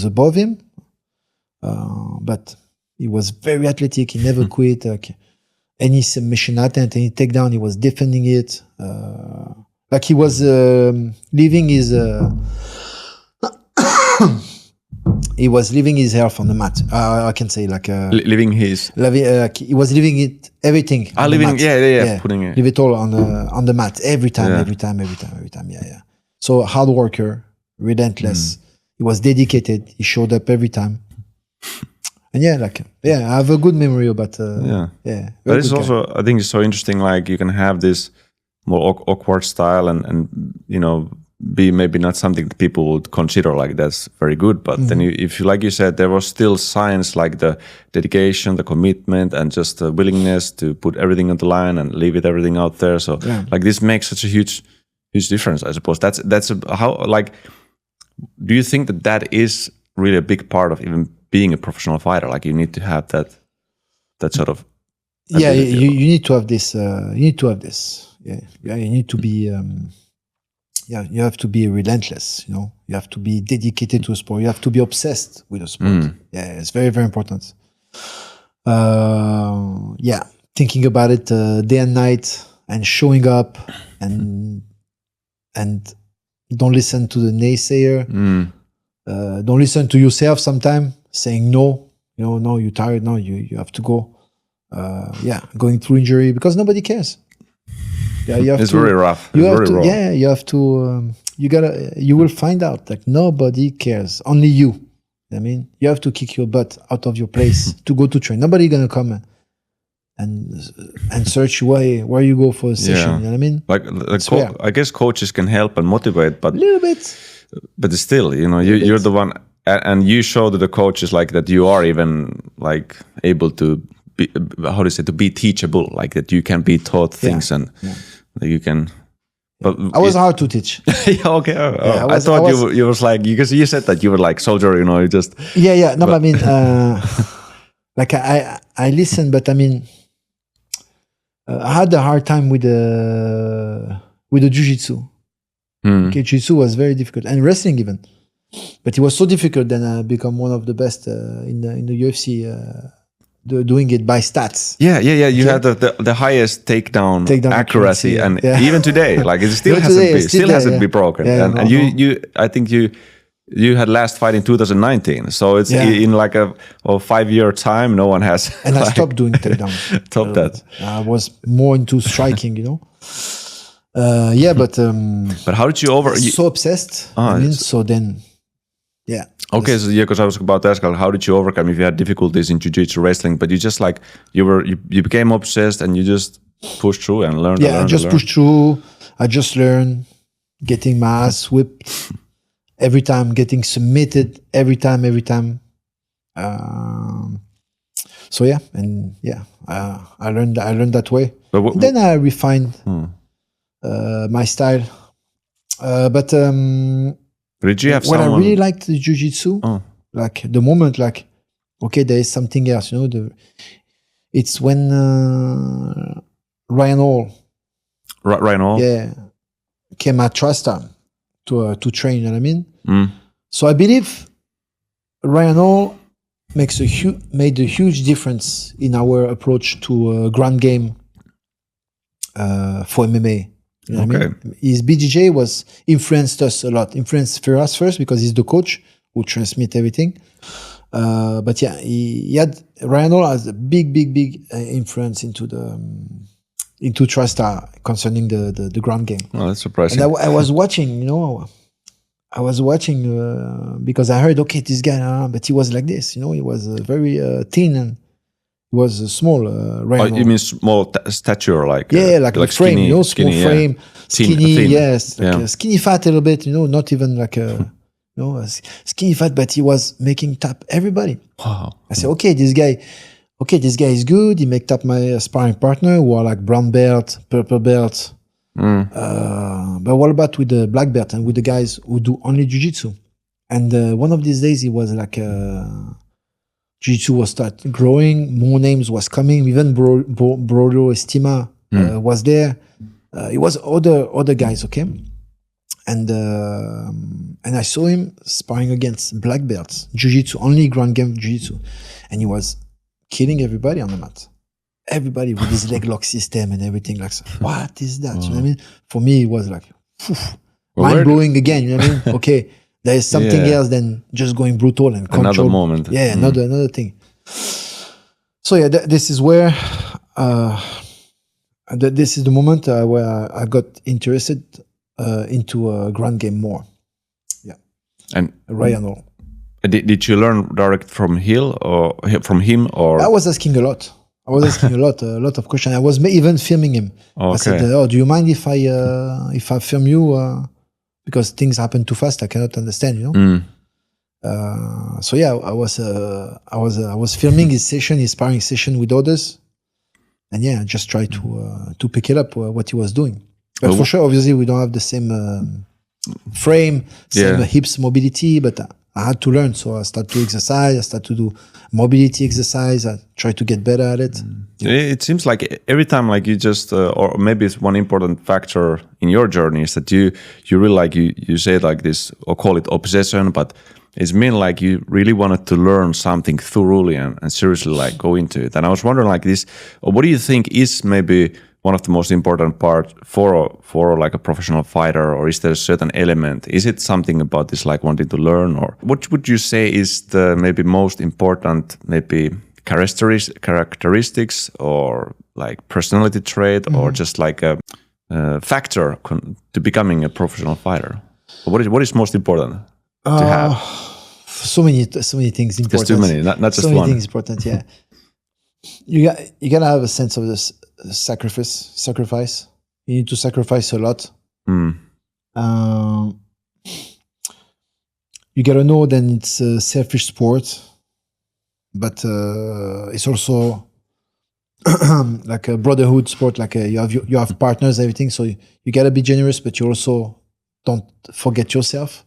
above him, but he was very athletic. He never quit. Any submission attempt, any takedown, he was defending it. He was leaving his. He was leaving his health on the mat. I can say leaving his. He was leaving it everything. Leaving, yeah. Putting it. Leave it all on the mat every time. Yeah. So hard worker, relentless. He was dedicated. He showed up every time. And I have a good memory about. But it's also, I think it's so interesting. Like you can have this more awkward style, and be maybe not something that people would consider like that's very good, but then if you, like you said, there was still signs like the dedication, the commitment, and just the willingness to put everything on the line and leave it everything out there. So this makes such a huge difference, I suppose. That's how, like, do you think that is really a big part of even being a professional fighter? Like you need to have that sort of ability. You need to have this. You need to be. You have to be relentless. You have to be dedicated to a sport. You have to be obsessed with a sport. It's very, very important. Thinking about it day and night and showing up and don't listen to the naysayer. Don't listen to yourself sometimes saying no. No, you're tired. No, you have to go. Going through injury because nobody cares. It's very rough. You have to. You will find out that nobody cares. Only you. I mean, you have to kick your butt out of your place to go to train. Nobody gonna come and search where you go for a session. You know what I mean? I guess coaches can help and motivate, but a little bit. But still, you're the one, and you show to the coaches like that you are even like able to be, to be teachable, like that you can be taught things and that you can. But I was hard to teach. Okay. I thought you was like, because you said that you were like soldier, you just. Yeah. No, but I mean, I listened, but I mean, I had a hard time with the jiu-jitsu. Jiu-jitsu was very difficult, and wrestling even. But it was so difficult. Then I become one of the best in the UFC doing it by stats. Yeah. You had the highest takedown accuracy, and even today, like it still hasn't been broken. And you, I think you had last fight in 2019, so it's in like a 5-year time. No one has. And I stopped doing takedowns. Stop that. I was more into striking, you know. But how did you so obsessed. So then. Yeah. Okay, so because I was about to ask, how did you overcome if you had difficulties in jiu-jitsu, wrestling, but you just like you became obsessed and you just pushed through and learned. Yeah, I just pushed through. I just learned, getting my ass whipped every time, getting submitted every time. So I learned that way. Then I refined my style. Did you have when I really liked the jiu-jitsu, like the moment, like, okay, there is something else, you know. It's when Ryan Hall, came at TriStar to train. You know what I mean? So I believe Ryan Hall made a huge difference in our approach to ground game for MMA. You know what I mean? His BJJ influenced us a lot. Influenced Firas first because he's the coach who transmit everything. But yeah, he had Ryan Hall has a big influence into TriStar concerning the ground game. Oh, that's surprising. And I was watching, you know. Because I heard, okay, this guy, but he was like this, you know. He was very thin and he was small. Ryan you mean small stature, like like frame, skinny, you know, small frame, skinny, thin. Yes, like skinny fat a little bit, you know, not even like a skinny fat, but he was making tap everybody. Wow. I said, okay, this guy is good. He make tap my sparring partner who are like brown belt, purple belt. But what about with the black belt and with the guys who do only jiu-jitsu? And one of these days, he was like, jiu-jitsu was start growing, more names was coming, even Brodo Estima was there. It was other guys, okay? And I saw him sparring against black belts, jiu-jitsu, only ground game jiu-jitsu. And he was killing everybody on the mat. Everybody with his leg lock system and everything. Like, what is that? You know what I mean? For me, it was like, mind-blowing again, you know what I mean? Okay, there is something else than just going brutal and control. Another moment. Yeah, another thing. So yeah, this is where, this is the moment where I got interested into a ground game more. Yeah. And Ryan Hall. Did you learn direct from him or? I was asking a lot. a lot of questions. I was even filming him. I said, do you mind if I film you? Because things happen too fast. I cannot understand, you know? So yeah, I was filming his sparring session with others. And yeah, I just tried to pick it up, what he was doing. But for sure, obviously, we don't have the same frame, same hips mobility, but I had to learn. So I started to exercise. I started to do mobility exercise. I tried to get better at it. It seems like every time, like you just, or maybe it's one important factor in your journey is that you really like, you say like this, or call it obsession, but it's mean like you really wanted to learn something thoroughly and seriously like go into it. And I was wondering like this, what do you think is maybe one of the most important part for like a professional fighter, or is there a certain element? Is it something about this like wanting to learn, or what would you say is the maybe most important maybe characteristics or like personality trait or just like a factor to becoming a professional fighher? What is most important to have? So many things important. Just too many, not just so one. So many things important, yeah. You gotta have a sense of this sacrifice. You need to sacrifice a lot. You gotta know that it's a selfish sport, but it's also like a brotherhood sport. Like you have partners, everything. So you gotta be generous, but you also don't forget yourself.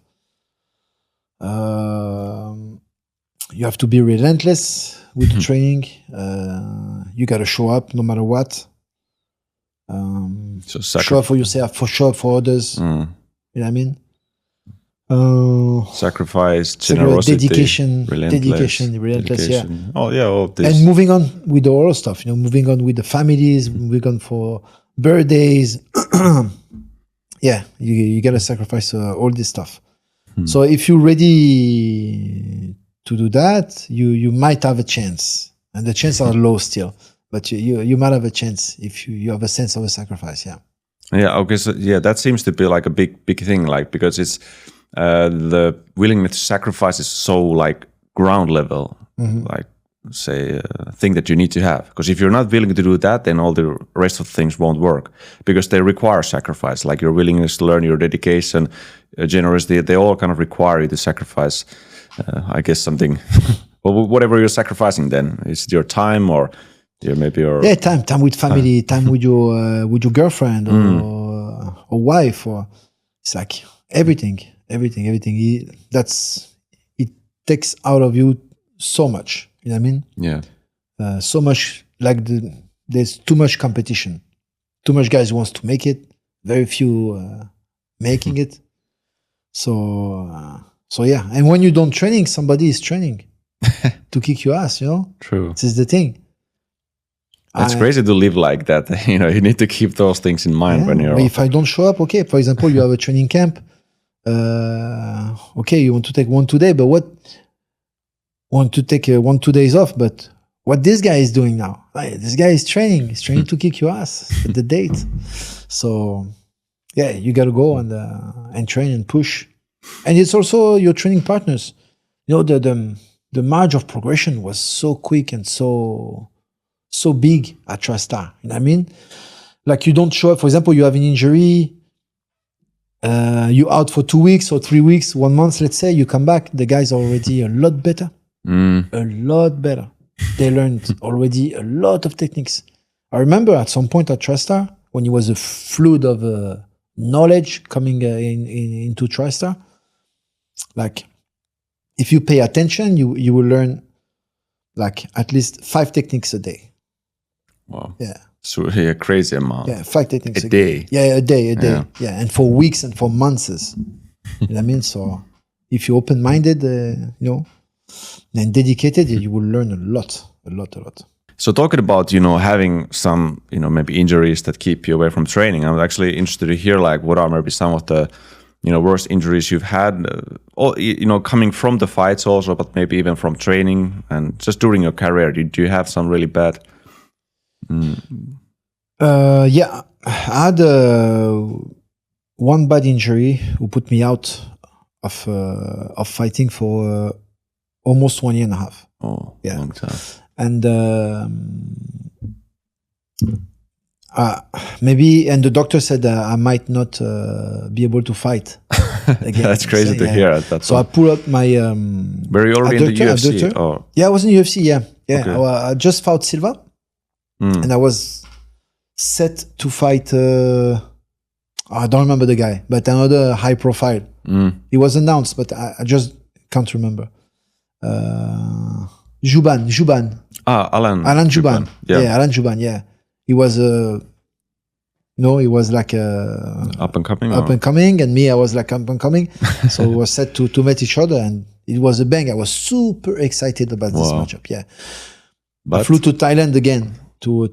You have to be relentless with the training. You got to show up no matter what. So show up for yourself, show up for others. You know what I mean? Sacrifice, generosity, relentless, yeah. Oh yeah, all this. And moving on with the oral stuff, moving on with the families, moving on for birthdays. Yeah, you gotta sacrifice all this stuff. So if you're ready to do that, you might have a chance, and the chances are low still. But you might have a chance if you have a sense of a sacrifice. Yeah. Yeah. Okay. So yeah, that seems to be like a big thing, like because it's. The willingness to sacrifice is so like ground level, like say thing that you need to have. Because if you're not willing to do that, then all the rest of things won't work because they require sacrifice. Like your willingness to learn, your dedication, generosity, they all kind of require you to sacrifice. I guess something, well, whatever you're sacrificing. Then is it your time or maybe your time with family, time with your girlfriend or wife, or it's like everything. It takes out of you so much. You know what I mean? Yeah. So much like there's too much competition. Too much guys wants to make it. Very few making it. So yeah. And when you don't training, somebody is training to kick your ass. True. This is the thing. It's crazy to live like that. You need to keep those things in mind when you're. If I don't show up, okay. For example, you have a training camp. Okay, you want to take 1-2 days, but want to take 1-2 days off, but what this guy is doing now, this guy is training. He's training to kick your ass at the date. So yeah, you got to go and train and push. And it's also your training partners. The margin of progression was so quick and so big at TriStar. You know what I mean? Like you don't show up, for example, you have an injury, you out for 2 weeks or 3 weeks, 1 month, let's say, you come back, the guys are already a lot better. A lot better. They learned already a lot of techniques. I remember at some point at TriStar, when it was a flood of knowledge coming into TriStar, like if you pay attention, you will learn like at least 5 techniques a day. Wow. Yeah. So a crazy amount. Yeah, 5 techniques a day. Yeah, a day. Yeah, and for weeks and for months. You know what I mean? So if you're open-minded, and dedicated, you will learn a lot. So talking about, having some, maybe injuries that keep you away from training, I'm actually interested to hear like what are maybe some of the, worst injuries you've had, coming from the fights also, but maybe even from training and just during your career. Do you have some really bad? Yeah, I had one bad injury who put me out of fighting for almost 1.5 years. Oh, yeah, long time. And maybe, and the doctor said I might not be able to fight again. That's crazy to hear. So I pulled up my. Were you already in the UFC? Or? Yeah, I was in the UFC. Yeah. Okay. I just fought Silva, and I was set to fight. I don't remember the guy, but another high profile. He was announced, but I just can't remember. Jouban. Alan Jouban. Yeah, Alan Jouban. Yeah, he was he was like up and coming, and me, I was like up and coming. So we were set to meet each other, and it was a bang. I was super excited about this matchup. Yeah, but I flew to Thailand again to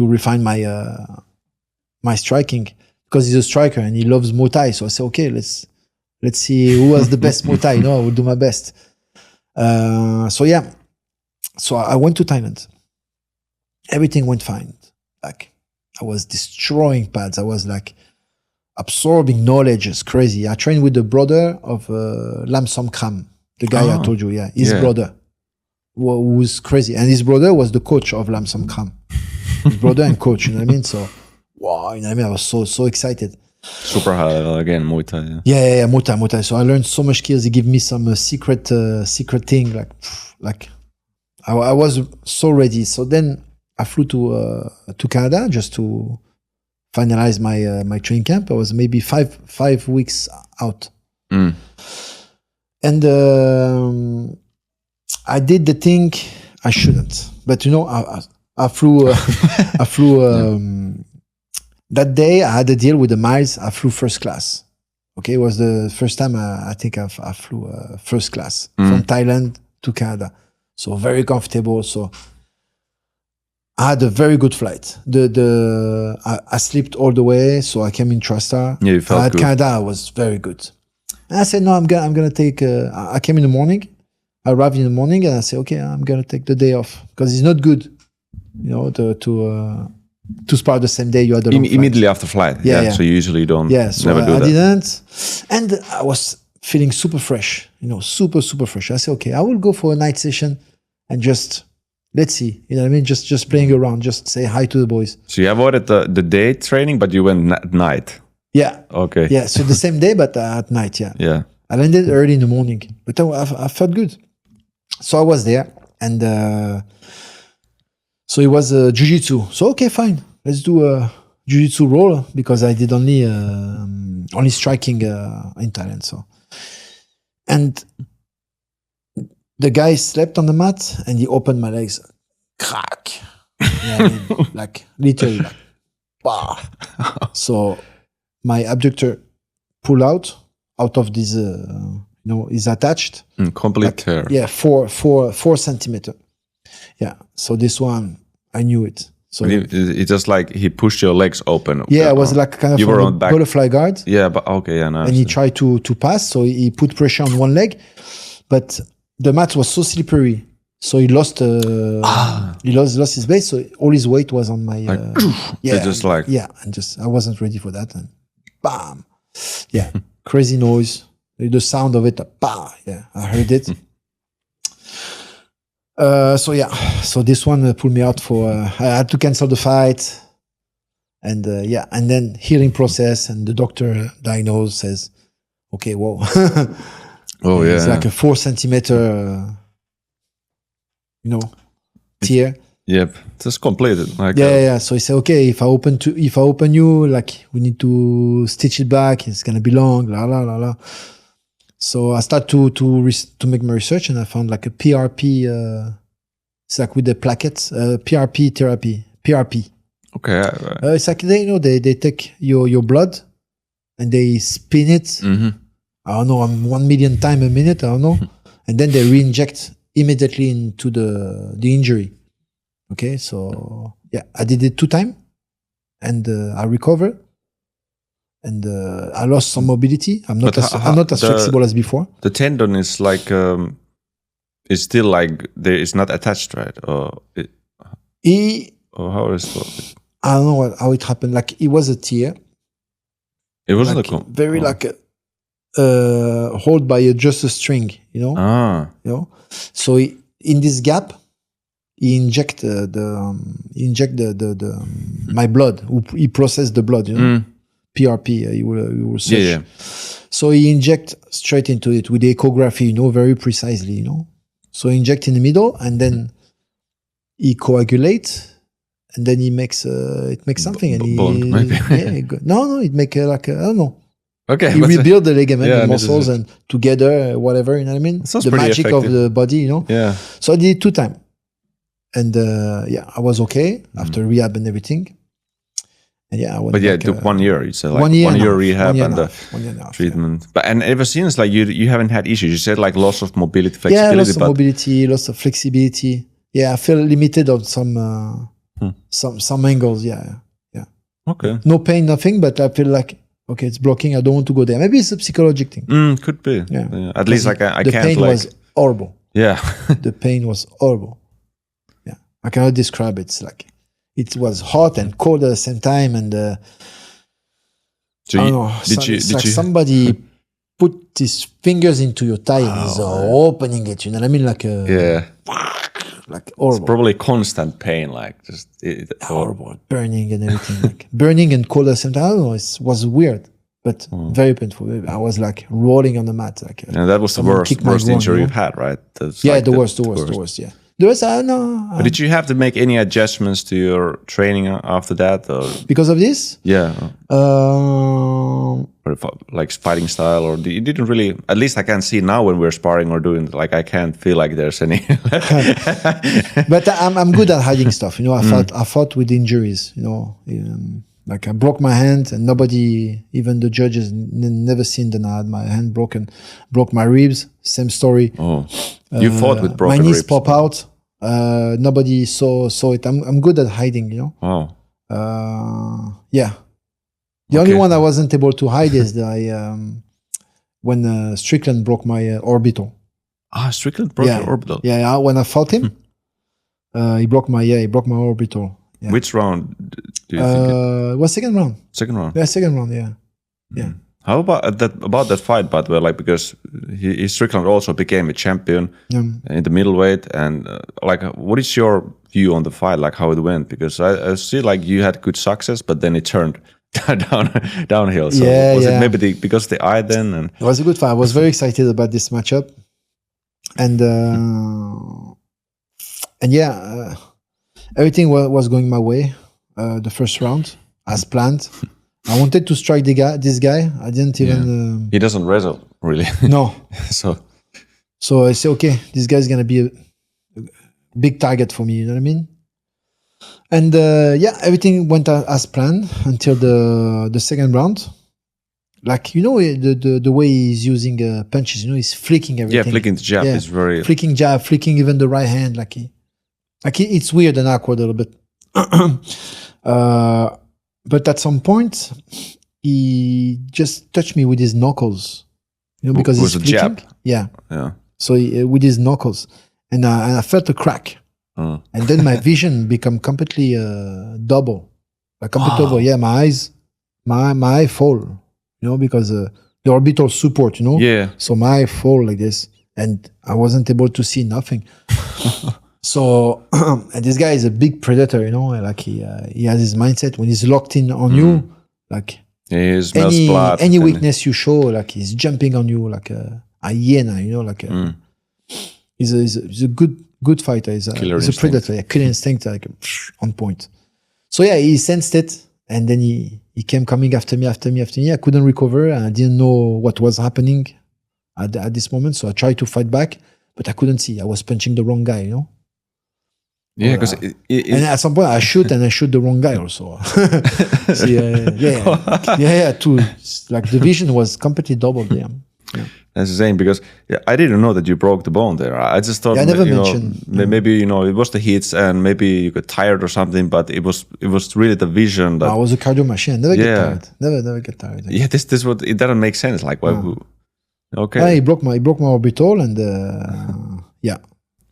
refine my striking, because he's a striker and he loves Muay Thai. So I said, okay, let's see who has the best Muay Thai. I will do my best. So I went to Thailand. Everything went fine. Like I was destroying pads. I was like absorbing knowledge. It's crazy. I trained with the brother of Lam Som Kram, the guy I told you. Yeah, his brother who was crazy, and his brother was the coach of Lam Som Kram. His brother and coach. You know what I mean? So wow, you know what I mean? I was so excited. Super high level again, Muay Thai. Yeah, Muay Thai. So I learned so much skills. He gave me some secret thing. Like I was so ready. So then I flew to Canada just to finalize my training camp. I was maybe five weeks out, and I did the thing I shouldn't. But I flew. I flew. That day I had a deal with the miles. I flew first class. Okay, it was the first time I think I flew first class from Thailand to Canada. So very comfortable. So I had a very good flight. I slept all the way, so I came in TriStar. Yeah, you felt good. Canada was very good. And I said, no, I'm gonna take. I came in the morning. I arrived in the morning, and I said, okay, I'm gonna take the day off because it's not good, to spar the same day. You had a long immediately after flight. Yeah. So you usually don't. Yeah, so never do I that. didn't, and I was feeling super fresh. Super fresh. I said, okay, I will go for a night session, and just let's see. You know what I mean? Just playing around, just say hi to the boys. So you avoided the day training, but you went at night. Yeah. Okay. Yeah. So the same day, but at night. Yeah. Yeah. I landed early in the morning, but I felt good. So I was there, and so it was jiu-jitsu. So okay, fine, let's do a jiu-jitsu roll because I did only striking in Thailand. So, and the guy slept on the mat, and he opened my legs, crack. Like literally, like, bah. So my abductor pulled out of this, is attached. Complete tear. Yeah, 4 centimeter. Yeah. So this one, I knew it. So it just like he pushed your legs open. Yeah, it was like kind of a butterfly guard. Yeah, but okay, yeah, no. And he tried to pass, so he put pressure on one leg, but the mat was so slippery, so he lost his base. So all his weight was on my and I wasn't ready for that, and bam, yeah, crazy noise. The sound of it, bah, yeah, I heard it. So this one pulled me out for. I had to cancel the fight, and and then healing process, and the doctor diagnosed, says, "Okay, whoa, it's like a 4 centimeter, tear." Yep, just completed. Like yeah. So he said, "Okay, if I open you, like we need to stitch it back. It's gonna be long, la la la la." So I started to make my research, and I found like a PRP. It's like with the plaquettes, PRP therapy. PRP. Okay. It's like they take your blood and they spin it. Mm-hmm. I don't know, 1 million times a minute. I don't know, and then they re-inject immediately into the injury. Okay, so yeah, I did it 2 times, and I recovered. And I lost some mobility. I'm not as flexible as before. The tendon is like it's still like it's not attached, right? Or how is it? I don't know how it happened. Like it was a tear. It wasn't like very like a hold by just a string, So in this gap, he inject my blood. He processed the blood, PRP, you will search. Yeah. So he inject straight into it with the ecography, very precisely, So he inject in the middle, and then he coagulate, and then he makes something, and bone, maybe. No, it make like I don't know. Okay, he rebuild the ligament, the muscles, and together, whatever, you know what I mean. The magic effective. Of the body, Yeah. So I did it 2 times, and I was okay after rehab and everything. And it took 1 year. You said like 1 year rehab and the treatment. Yeah. But and ever since, like you haven't had issues. You said like loss of mobility, flexibility. Yeah, loss of mobility, loss of flexibility. Yeah, I feel limited on some angles. Yeah. Okay. No pain, nothing, but I feel like okay, it's blocking. I don't want to go there. Maybe it's a psychological thing. Could be. Yeah. At least I can't. The pain was horrible. Yeah. The pain was horrible. Yeah, I cannot describe it. It's like. It was hot and cold at the same time, and I don't know. Somebody put his fingers into your thigh and is opening it. You know what I mean? Like like horrible. It's probably constant pain, like just horrible, burning and everything, like burning and cold at the same time. I don't know. It was weird, but very painful. I was like rolling on the mat, like. And that was the worst injury you've had, right? The worst. Yeah. The rest, I don't know. But did you have to make any adjustments to your training after that? Or? Because of this? Yeah. Or like fighting style, or you didn't really, at least I can see now when we're sparring or doing, like I can't feel like there's any. But I'm good at hiding stuff. I fought with injuries, Like I broke my hand, and nobody, even the judges, never seen that I had my hand broken. Broke my ribs. Same story. Oh, you fought with broken ribs. My knees pop out. Nobody saw it. I'm good at hiding, you know. Wow. Yeah. The only one I wasn't able to hide is when Strickland broke my orbital. Strickland broke your orbital. Yeah. When I fought him, he broke my orbital. Yeah. Which round do you think? It was second round. Second round. Yeah, second round. Yeah. Yeah. How about that fight? By the way, like because Strickland also became a champion in the middleweight, and what is your view on the fight? Like how it went? Because I see like you had good success, but then it turned downhill. So was it maybe because the eye then? And it was a good fight. I was very excited about this matchup, and everything was going my way. The first round, as planned. I wanted to strike this guy. I didn't even. He doesn't wrestle really. No. So I said, okay, this guy's gonna be a big target for me. You know what I mean? And everything went as planned until the second round. Like, you know, the way he's using punches. You know, he's flicking everything. Yeah, flicking the jab is very flicking jab, flicking even the right hand. It's weird and awkward a little bit. But at some point, he just touched me with his knuckles, you know, because he's flicking. Jab. Yeah. So with his knuckles, and I felt a crack, and then my vision become completely double, double. Yeah, my eye fall, you know, because the orbital support, you know. Yeah. So my eye fall like this, and I wasn't able to see nothing. So, and this guy is a big predator, you know, like he has his mindset when he's locked in on you, like he smells blood. Any weakness you show, like he's jumping on you like a hyena, you know, like he's a good fighter. He's a predator, killer instinct, like on point. So yeah, he sensed it, and then he came coming after me. I couldn't recover, and I didn't know what was happening at this moment. So I tried to fight back, but I couldn't see. I was punching the wrong guy, you know. Yeah, because and at some point I shoot the wrong guy also. So, too. Like the vision was completely doubled. Yeah. That's the same, because I didn't know that you broke the bone there. I just thought I never mentioned. Maybe it was the hits and maybe you got tired or something, but it was really the vision that I was a cardio machine. Never get tired. Never get tired. Yeah, this what it doesn't make sense. Like why? Okay. Yeah, he broke my orbital and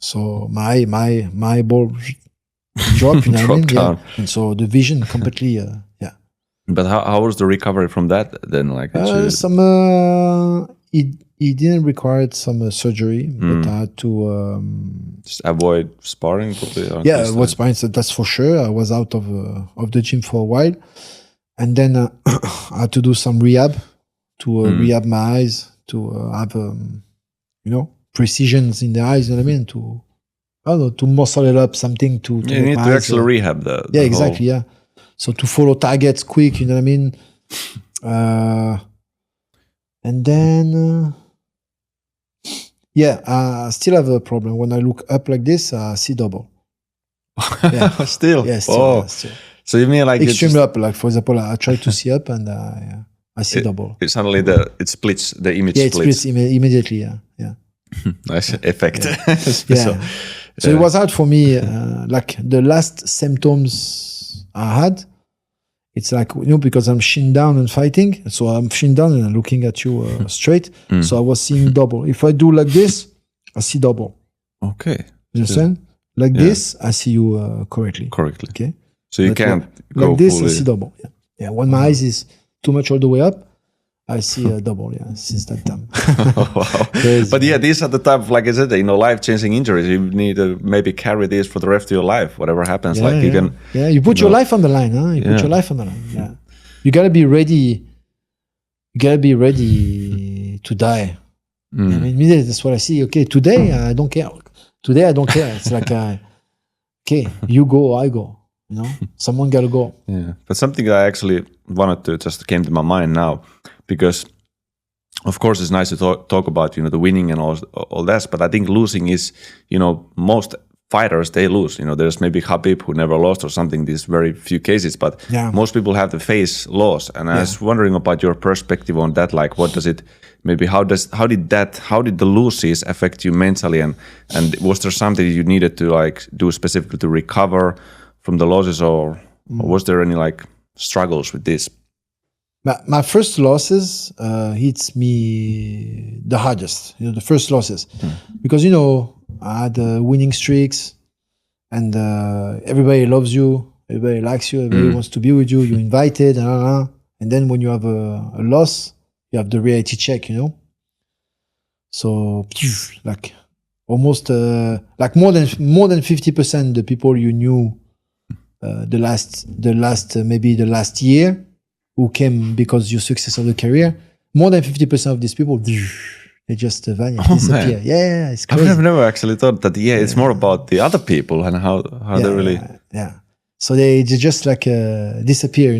So my ball dropped, you know what I mean? Down. Yeah. And so the vision completely, But how was the recovery from that then? Like he didn't require some surgery, but I had to just avoid sparring. Avoid sparring. So that's for sure. I was out of the gym for a while, and then I had to do some rehab to rehab my eyes to have precisions in the eyes, you know what I mean? To muscle it up, something to you need to actually rehab the exactly, yeah. So to follow targets quick, you know what I mean? And then, I still have a problem. When I look up like this, I see double. Yeah. Still? Yeah, still. Still. So you mean like extremely up? Like for example, I try to see up and I see double. Suddenly it splits, the image splits. Yeah, it splits immediately, yeah. Nice effect. So it was hard for me. Like the last symptoms I had, it's like, because I'm shin down and fighting. So I'm shin down and I'm looking at you straight. So I was seeing double. If I do like this, I see double. Okay. You understand? Like this, I see you correctly. Okay. So you can't go like this, fully. I see double. Yeah. When my eyes is too much all the way up, I see a double, since that time. Wow. Crazy. But these are the type of, like I said, life-changing injuries. You need to maybe carry this for the rest of your life, whatever happens. You can. Yeah, you put your life on the line, huh? You put your life on the line. Yeah. You gotta be ready. You gotta be ready to die. I mean, that's what I see. Okay, today I don't care. It's like, okay, you go, I go. Someone gotta go. Yeah, but something I actually wanted to just came to my mind now, because of course it's nice to talk about the winning and all that, but I think losing is most fighters, they lose. There's maybe Khabib who never lost or something, these very few cases, but most people have to face loss. And I was wondering about your perspective on that. Like, what does it, maybe how did the losses affect you mentally? And was there something you needed to like do specifically to recover from the losses, or was there any like struggles with this? My first losses hits me the hardest, the first losses, because, I had winning streaks, and everybody loves you, everybody likes you, everybody wants to be with you, you're invited, and then when you have a loss, you have the reality check, So, like almost like more than 50% the people you knew the last year who came because your success of the career, more than 50% of these people, they just vanish, disappear. Man. Yeah, it's crazy. I've never actually thought that. It's more about the other people and how they really. Yeah. So they just like disappear,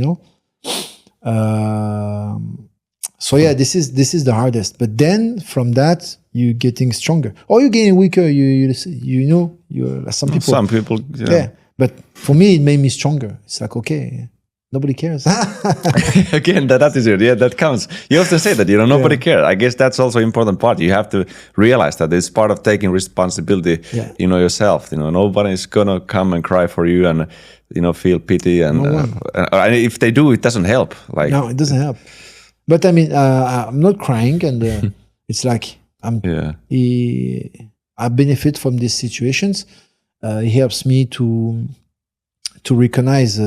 So this is the hardest. But then from that you're getting stronger, or you're getting weaker. You're some people. Some people. Yeah. But for me, it made me stronger. It's like, okay, nobody cares. Again, that attitude, that counts. You have to say that, nobody cares. I guess that's also an important part. You have to realize that it's part of taking responsibility, yourself. Nobody's gonna come and cry for you and, feel pity. And if they do, it doesn't help. No, it doesn't help. But I mean, I'm not crying, and it's like I benefit from these situations. It helps me to recognize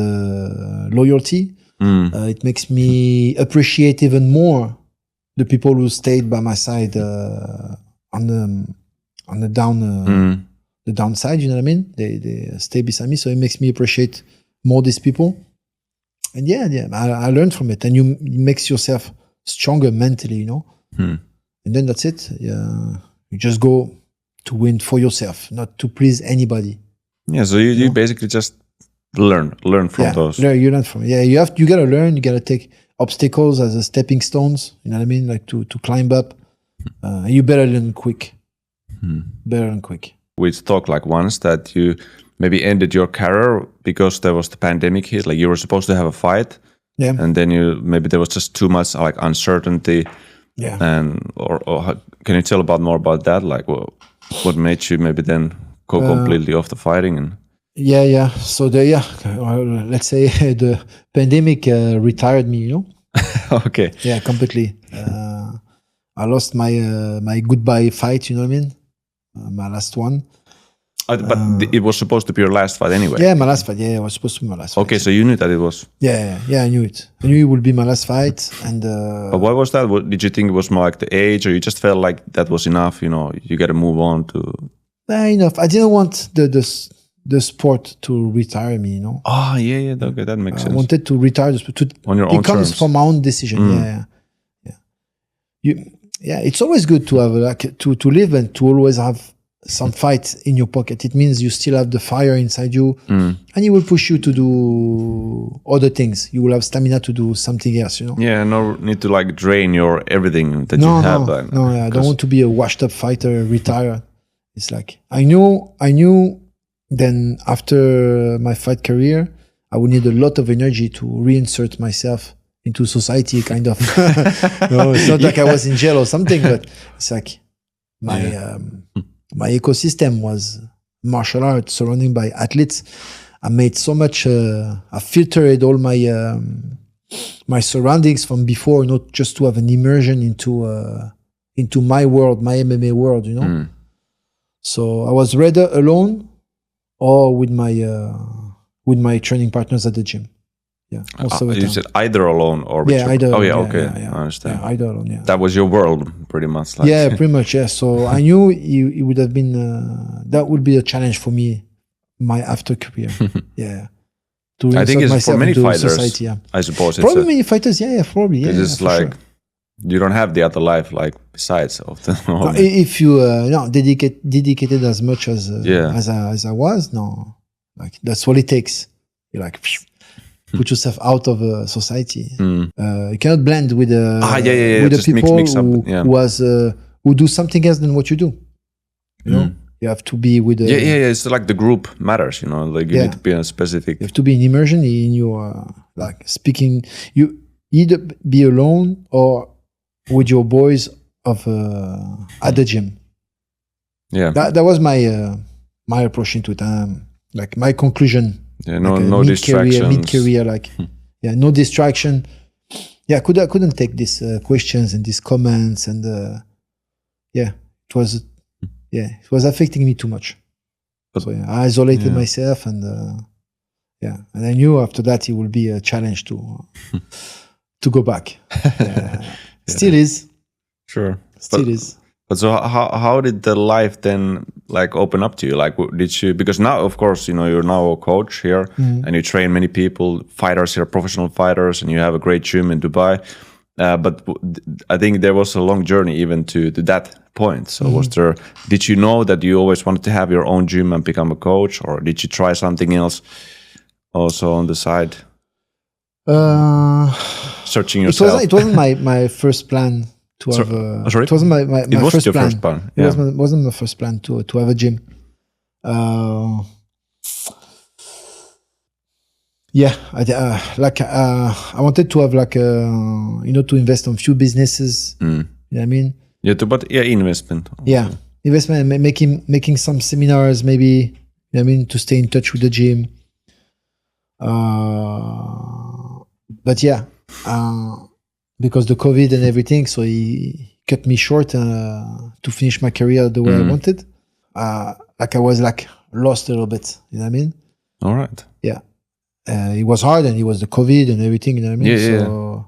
loyalty. It makes me appreciate even more the people who stayed by my side on the downside. You know what I mean? They stay beside me, so it makes me appreciate more these people. And I learned from it, and it makes yourself stronger mentally, And then that's it. You just go to win for yourself, not to please anybody. Yeah, so you basically just learn from those. You learn from it. Yeah, you gotta learn. You gotta take obstacles as a stepping stones. You know what I mean? Like to climb up. You better learn quick. Better learn quick. We talked like once that you maybe ended your career because there was the pandemic hit. Like you were supposed to have a fight, and then maybe there was just too much like uncertainty. Yeah. And or can you tell more about that? Like what made you maybe then go completely off the fighting? And so let's say the pandemic retired me, Okay. Yeah, completely. I lost my goodbye fight, you know what I mean? My last one. But it was supposed to be your last fight anyway. Yeah, my last fight. Yeah, it was supposed to be my last fight. Okay, so you knew that it was. Yeah, I knew it. I knew it would be my last fight, and. But why was that? Did you think it was more like the age, or you just felt like that was enough? You got to move on to. Enough. I didn't want the sport to retire me. Oh yeah. Okay, that makes sense. I wanted to retire the sport on your own terms. It comes from my own decision. Yeah. It's always good to have to live and to always have some fight in your pocket. It means you still have the fire inside you, and it will push you to do other things. You will have stamina to do something else, Yeah, no need to like drain your everything that you have. I don't want to be a washed up fighter, retire. It's like I knew then after my fight career, I would need a lot of energy to reinsert myself into society, kind of. It's not like I was in jail or something, but it's like my ecosystem was martial arts, surrounded by athletes. I made so much. I filtered all my surroundings from before, not just to have an immersion into my world, my MMA world. So I was rather alone or with my training partners at the gym. Yeah, most of the time. You said either alone or with either. Oh alone, yeah, okay, I understand. Yeah, either alone. Yeah, that was your world, pretty much. Like. Yeah, pretty much. Yeah, so I knew it would have been that would be a challenge for me, my after career. Yeah, to I think it's for many fighters. Society, yeah. I suppose probably many fighters. Yeah, probably. Yeah, it's like you don't have the other life like besides of the. If you dedicated as much as I was, like that's what it takes. You're like. Put yourself out of society. You cannot blend with the people who do something else than what you do. You have to be with it's like the group matters, you know, like you need to be in a specific. You have to be in immersion in your like speaking. You either be alone or with your boys of at the gym. Yeah, that was my my approach into it. Like my conclusion. Yeah, no distractions. Mid-career, like no distraction. Yeah, I couldn't take these questions and these comments and it was affecting me too much. So I isolated myself and and I knew after that it would be a challenge to go back. Still is. Sure. Still is. But so how did the life then like open up to you? Like did you, because now of course, you know, you're now a coach here and you train many people, fighters here, professional fighters, and you have a great gym in Dubai. But I think there was a long journey even to that point. So did you know that you always wanted to have your own gym and become a coach, or did you try something else also on the side? Searching yourself. It wasn't my first plan to have sorry? It wasn't my first plan. First plan. Yeah. It wasn't my first plan to have a gym. I wanted to have like to invest on few businesses. You know what I mean? Investment. Yeah, investment, making some seminars, maybe. You know what I mean, to stay in touch with the gym. Because the COVID and everything, so he cut me short to finish my career the way I wanted. Like I was like lost a little bit. You know what I mean? All right. Yeah. It was hard, and it was the COVID and everything. You know what I mean? So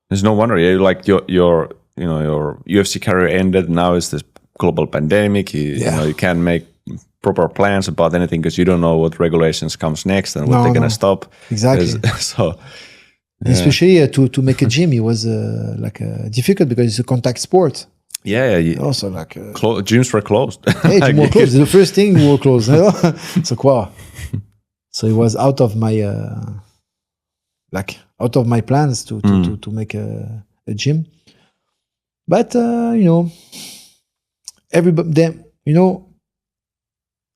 there's no wonder. Yeah, like your UFC career ended. Now it's this global pandemic. You can't make proper plans about anything because you don't know what regulations comes next and what they're gonna stop. Exactly. So. Yeah. Especially to make a gym, it was difficult because it's a contact sport. Also like gyms were closed. Gyms were closed. The first thing we were closed. So quoi? So it was out of my plans to make a gym. But everybody,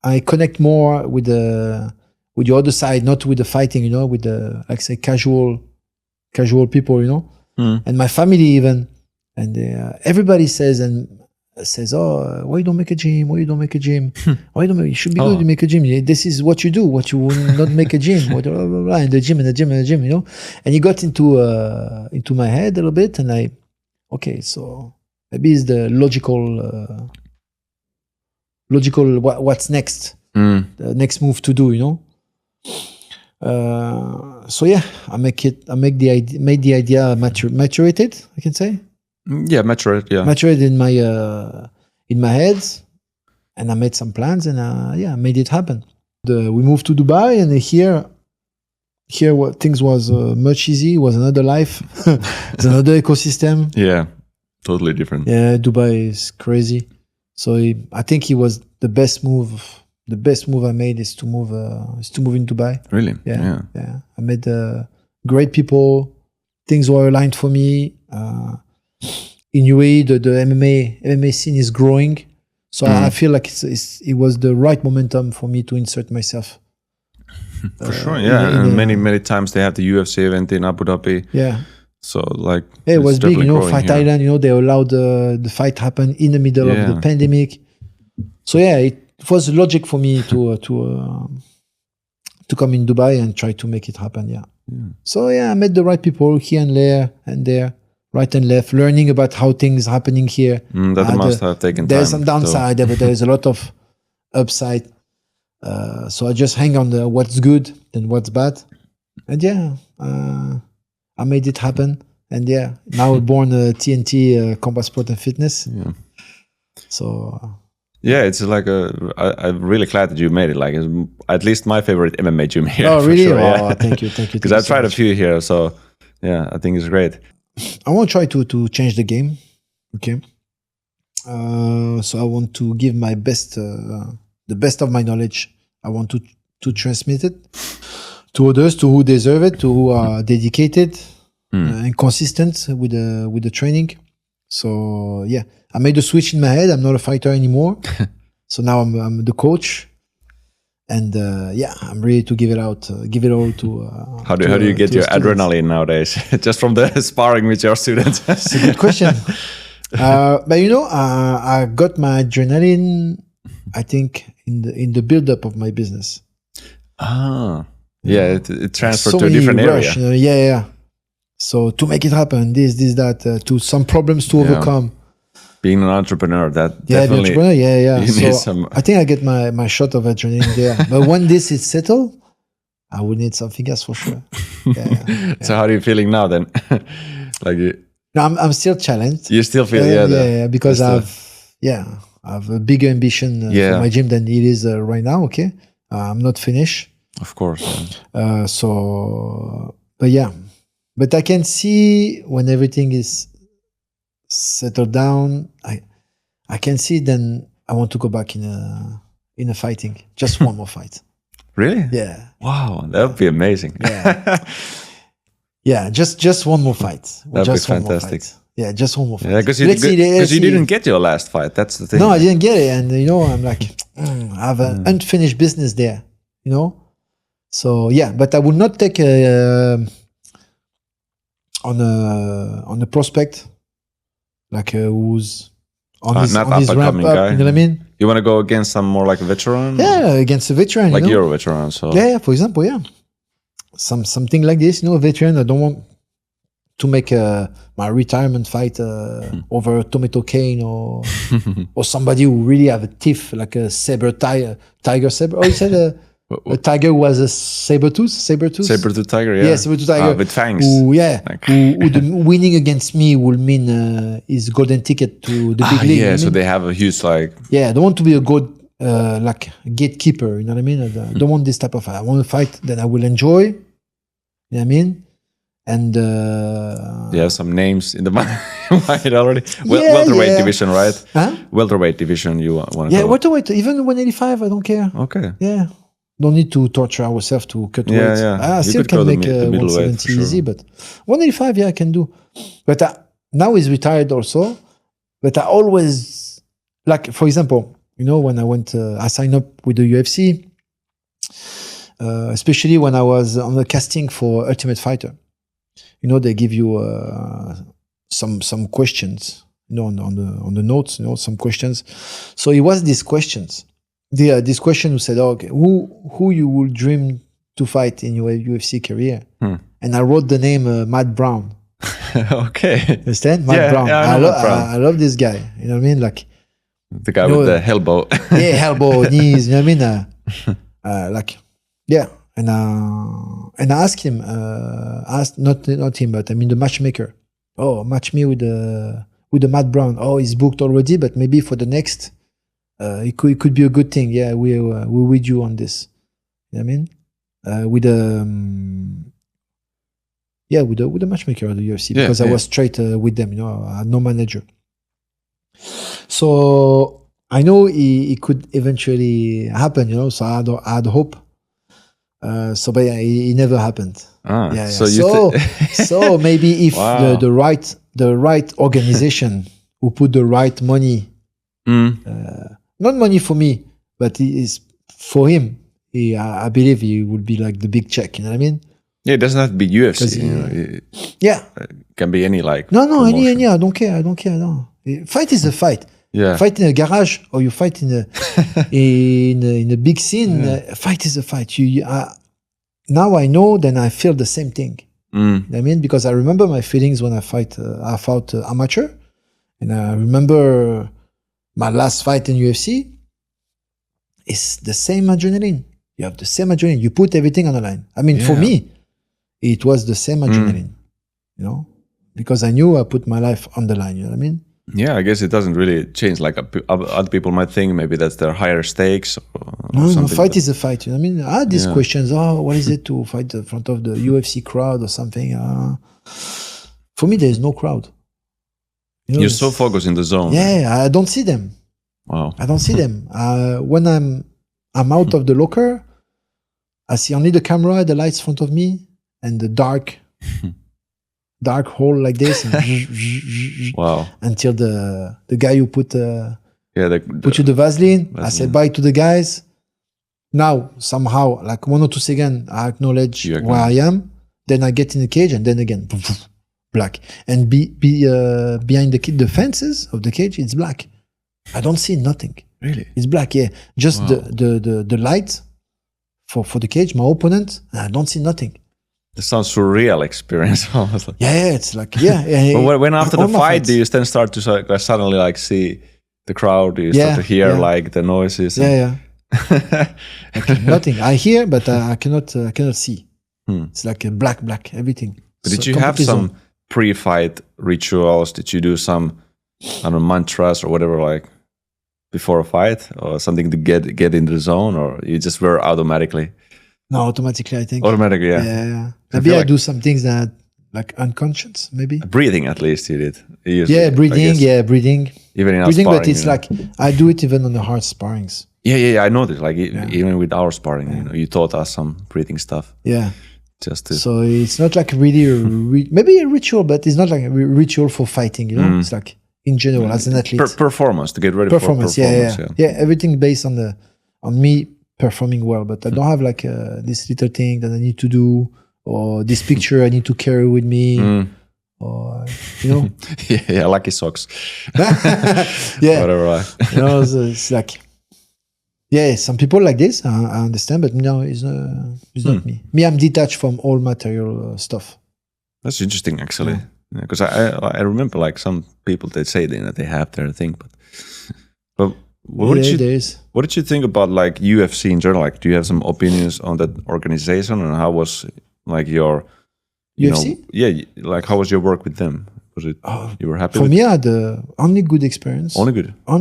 I connect more with the other side, not with the fighting. With the casual people, and my family even, and everybody says, oh, why you don't make a gym? Why you don't make a gym? You should be good to make a gym. This is what you do. What you will not make a gym? Blah, blah, blah, blah, and the gym. And it got into my head a little bit, and so maybe it's the logical. What's next? The next move to do. I made the idea maturated, I can say. Matured in my head, and I made some plans, and I made it happen. We moved to Dubai, and here what things was much easy. It was another life. It's another ecosystem. Yeah, totally different. Yeah, Dubai is crazy. So I think it was the best move. The best move I made is to move in Dubai. Really? Yeah. I met great people. Things were aligned for me. In UAE, the MMA scene is growing. So I feel like it was the right momentum for me to insert myself. For sure, yeah. And many times they have the UFC event in Abu Dhabi. Yeah. So like it was big, Fight Thailand. They allowed the fight happen in the middle of the pandemic. So it was logic for me to come in Dubai and try to make it happen. Yeah. So I met the right people here and there, right and left, learning about how things happening here. That must have taken time. There's some downside, but there's a lot of upside. So I just hang on the what's good and what's bad, and I made it happen. And now born TNT Combat Sport and Fitness. Yeah. So. Yeah, it's like I'm really glad that you made it. Like, it's at least my favorite MMA gym here. Oh, really? Sure, Thank you. Because I've tried a few here, so I think it's great. I want to try to change the game. Okay. So I want to give my best, the best of my knowledge. I want to transmit it to others, to who deserve it, to who are dedicated and consistent with the training. So I made a switch in my head. I'm not a fighter anymore. So now I'm the coach, and I'm ready to give it all to. How do you get your adrenaline nowadays? Just from the sparring with your students? It's a good question. But I got my adrenaline, I think, in the build-up of my business. It transferred to a different area. So to make it happen, this, that, to some problems to overcome. Being an entrepreneur, that definitely. So I think I get my shot of adrenaline there. But when this is settled, I would need something else for sure. So how are you feeling now then? No, I'm still challenged. You still feel because I have a bigger ambition for my gym than it is right now. Okay, I'm not finished. Of course. But I can see when everything is settled down, I can see then I want to go back in a fighting, just one more fight. Really? Yeah. Wow, that would be amazing. Just one more fight. That'd be fantastic. Yeah, just one more fight. Because you didn't get your last fight. That's the thing. No, I didn't get it, and I'm like, I have an unfinished business there. So but I would not take on a prospect like who's on his ramp up. Guy. You know what I mean? You want to go against some more like a veteran? Yeah, against a veteran. Like you're a veteran, so yeah. For example, something like this. A veteran. I don't want to make my retirement fight over a tomato cane or somebody who really have a teeth like a tiger saber. Oh, you said a tiger was a saber-tooth tiger, yeah, saber-tooth tiger with fangs. Who winning against me will mean his golden ticket to the big league. Yeah, so they have a huge I don't want to be a good gatekeeper. You know what I mean? I don't want this type of fight. I want to fight that I will enjoy. You know what I mean? And some names in the mind already. Welterweight division, right? Huh? Welterweight division. You want to go? Welterweight, even 185. I don't care. Okay. Yeah. Don't need to torture ourselves to cut weight. I still can make 170 easy, but 185, I can do. But now he's retired also. But I always, for example, when I signed up with the UFC, especially when I was on the casting for Ultimate Fighter. They give you some questions, on the notes, some questions. So it was these questions. This question who said, okay, who you would dream to fight in your UFC career? And I wrote the name Matt Brown. Okay. Understand? Matt Brown. I love this guy. You know what I mean? Like the guy with the elbow. Elbow, knees. You know what I mean? And I asked him, not him, but I mean the matchmaker. Oh, match me with the Matt Brown. Oh, he's booked already, but maybe for the next. It could be a good thing. Yeah, we're with you on this. You know what I mean? With the matchmaker of the UFC because I was straight with them. I had no manager. So I know it could eventually happen. So I had hope. But it never happened. So maybe if the right organization who put the right money. Not money for me, but it is for him. I believe he would be like the big check. You know what I mean? Yeah, it doesn't have to be UFC. It can be any No, any. I don't care. No, fight is a fight. Yeah, fight in a garage or you fight in a big scene. Fight is a fight. Now I know. Then I feel the same thing. You know what I mean? Because I remember my feelings when I fought amateur, and I remember. My last fight in UFC is the same adrenaline. You have the same adrenaline. You put everything on the line. I mean, for me, it was the same adrenaline, because I knew I put my life on the line. You know what I mean? Yeah, I guess it doesn't really change. Like other people might think maybe that's their higher stakes. No, fight is a fight. You know what I mean? I had these questions. Oh, what is it to fight in front of the UFC crowd or something? For me, there is no crowd. You're so focused in the zone. Yeah, I don't see them. Wow. I don't see them. When I'm out of the locker, I see only the camera, the lights in front of me, and the dark hole like this. And wow. Until the guy who put the Yeah, put you the Vaseline. I said bye to the guys. Now, somehow, like 1 or 2 seconds, I acknowledge where I am. Then I get in the cage, and then again, black. And behind the fences of the cage, it's black. I don't see nothing. Really? It's black, yeah. Just the light for the cage, my opponent, I don't see nothing. It sounds surreal experience. Almost like. Yeah, it's like, yeah. But when after the fight, do you then start to suddenly like see the crowd? Do you start to hear like the noises? Yeah. Okay, nothing. I hear, but I cannot see. It's like a black, everything. But did you have some pre-fight rituals? Did you do some, I don't know, mantras or whatever, like before a fight, or something to get into the zone, or you just were automatically? No, automatically, I think. Automatically, yeah. Yeah. Maybe I do some things that like unconscious, maybe. Breathing, at least you did. Breathing. Even in our breathing, sparring, but it's like I do it even on the hard sparrings. Yeah. I noticed, like even with our sparring, you taught us some breathing stuff. Yeah. Just to... So it's not like really maybe a ritual, but it's not like a ritual for fighting. You know, it's like in general as an athlete. Performance to get ready for performance. Yeah. Everything based on me performing well, but I don't have like this little thing that I need to do, or this picture I need to carry with me, or you know. yeah, lucky socks. Yeah, whatever. You know, so it's like, yeah, some people like this. I understand, but no, it's not me. Me, I'm detached from all material stuff. That's interesting, actually, because I remember like some people they say that they have their thing, but. What did you think about like UFC in general? Like, do you have some opinions on that organization, and how was like your UFC? Like how was your work with them? Was it you were happy? For me, I had only good experience. Only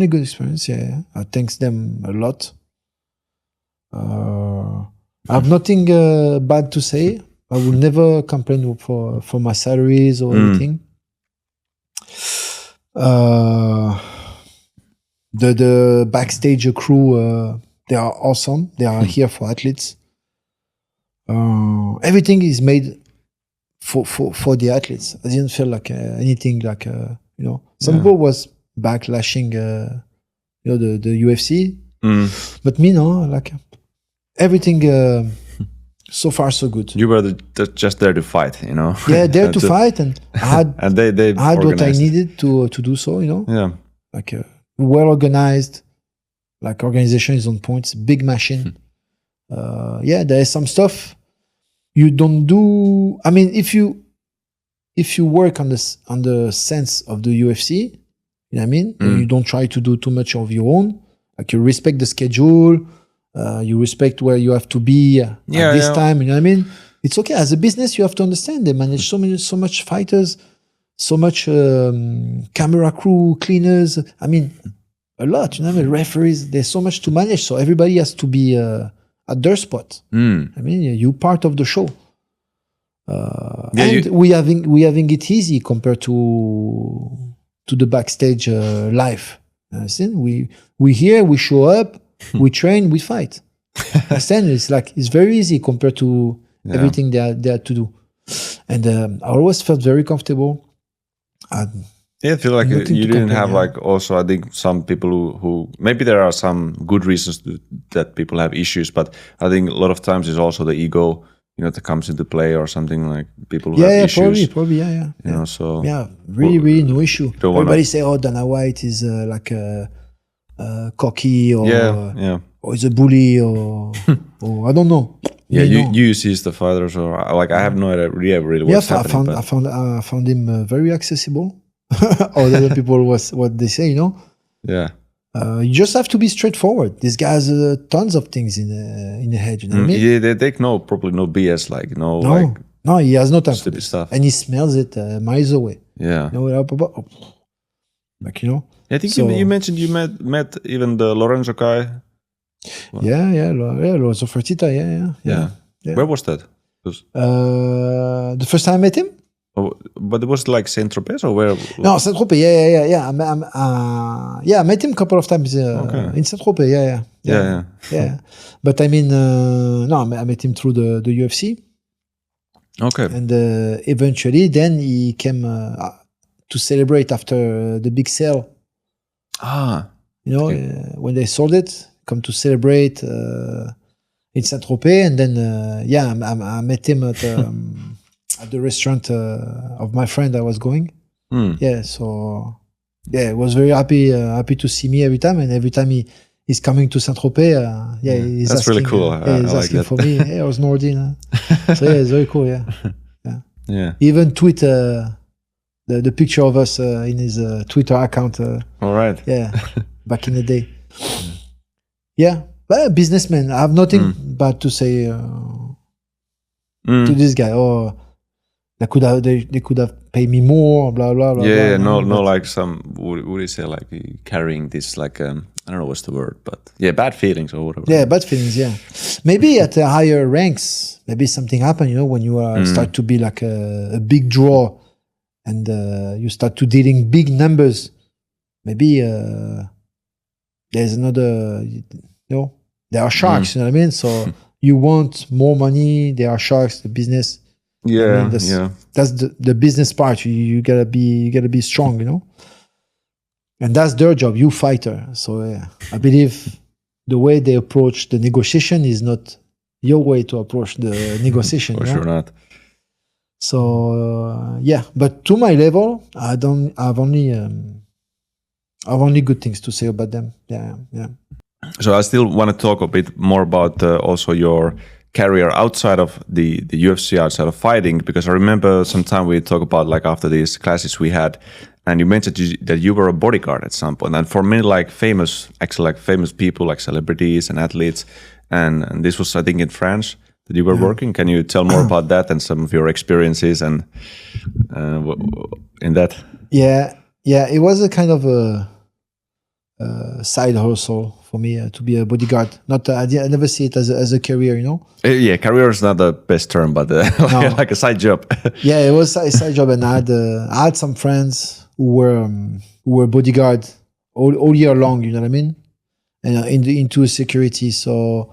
good experience. Yeah. I thanks them a lot. I have nothing bad to say. I will never complain for my salaries or anything. The backstage crew, they are awesome. They are here for athletes. Everything is made for the athletes. I didn't feel like anything like some people was backlashing the UFC, but me no, like everything so far so good. You were just there to fight, you know. Yeah, there to fight, and I had and they I had what I needed to do so, you know. Yeah, like well organized, like organization is on point, big machine. There is some stuff you don't do. I mean, if you work on the sense of the UFC, you know what I mean, and you don't try to do too much of your own. Like you respect the schedule, you respect where you have to be at this time. You know what I mean? It's okay. As a business, you have to understand they manage so much fighters, so much camera crew, cleaners. I mean, a lot. You know, referees. There's so much to manage. So everybody has to be at their spot. I mean, you're part of the show. We having it easy compared to the backstage life. Understand? We here, we show up, we train, we fight. Understand? It's very easy compared to everything they had to do. And I always felt very comfortable. I feel like you didn't have like also, I think some people who maybe there are some good reasons that people have issues, but I think a lot of times it's also the ego, that comes into play, or something like people who have issues. Probably, You know, so really no issue. Everybody say, Dana White is like cocky, or is a bully, or I don't know. You see the fighters, or like I have no idea really what's happening. I found him very accessible. Other people was what they say, Yeah. You just have to be straightforward. This guy has tons of things in the head. You know what I mean? Yeah, they take probably no BS, like no, he has no time for this stuff, and he smells it miles away. Yeah. Like I think you mentioned you met even the Lorenzo guy. Lorenzo Fertitta. Yeah. Where was that? The first time I met him. Oh, but it was like St.Tropez, or where? No, St.Tropez. Yeah. I met him a couple of times in St.Tropez. Yeah. But I mean, I met him through the UFC. Okay. And eventually, then he came to celebrate after the big sale. You know, when they sold it, come to celebrate in St.Tropez, and then I met him at the restaurant of my friend I was going. Yeah, so it was very happy to see me every time, and every time he's coming to St.Tropez, he's that's asking, really cool. He's I asking like for me. Hey, I was Nordine. So it's very cool. Yeah. He even tweet the picture of us in his Twitter account. All right. Yeah, back in the day. Yeah, but a businessman. I have nothing bad to say to this guy. Or they could have paid me more. Blah blah blah. Yeah, blah, no, like some. Would you say like carrying this like I don't know what's the word, but bad feelings or whatever. Yeah, bad feelings. Yeah, maybe at the higher ranks, maybe something happened. You know, when you start to be like a big draw, and you start to dealing big numbers. Maybe there's another. You know, there are sharks. You know what I mean? So you want more money. There are sharks. The business. Yeah, I mean, that's the business part. You gotta be strong. You know. And that's their job, you fighter. So I believe the way they approach the negotiation is not your way to approach the negotiation. For sure not. So but to my level, I've only good things to say about them. Yeah. So I still want to talk a bit more about also your career outside of the UFC, outside of fighting, because I remember sometime we talked about like after these classes we had, and you mentioned that you were a bodyguard at some point. And for many like famous people, like celebrities and athletes, and this was I think in France that you were working. Can you tell more about that and some of your experiences and in that? Yeah, it was a kind of a side hustle for me to be a bodyguard. Not I never see it as a career, you know. Yeah, career is not the best term, but like a side job. Yeah, it was a side job, and I had some friends who were bodyguard all year long. You know what I mean? And into security. So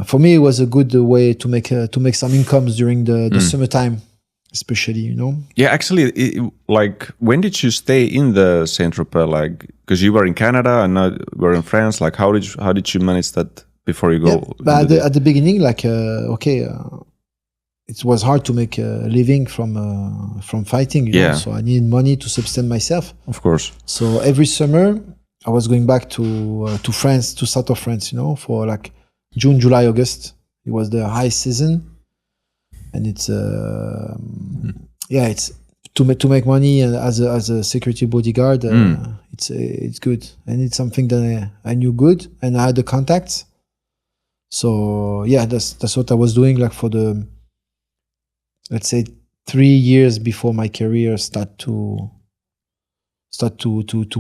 for me, it was a good way to make some incomes during the summertime. Especially, you know. Yeah, actually, like, when did you stay in the St.Tropez? Like, because you were in Canada and now we're in France. Like, how did you manage that before you go? Yeah, but at the beginning, like, it was hard to make a living from fighting. You know? So I needed money to sustain myself. Of course. So every summer, I was going back to France, to south of France. You know, for like June, July, August. It was the high season. And it's it's to make money as a security bodyguard. It's good, and it's something that I knew good, and I had the contacts. So that's what I was doing, like for the, let's say, 3 years before my career start to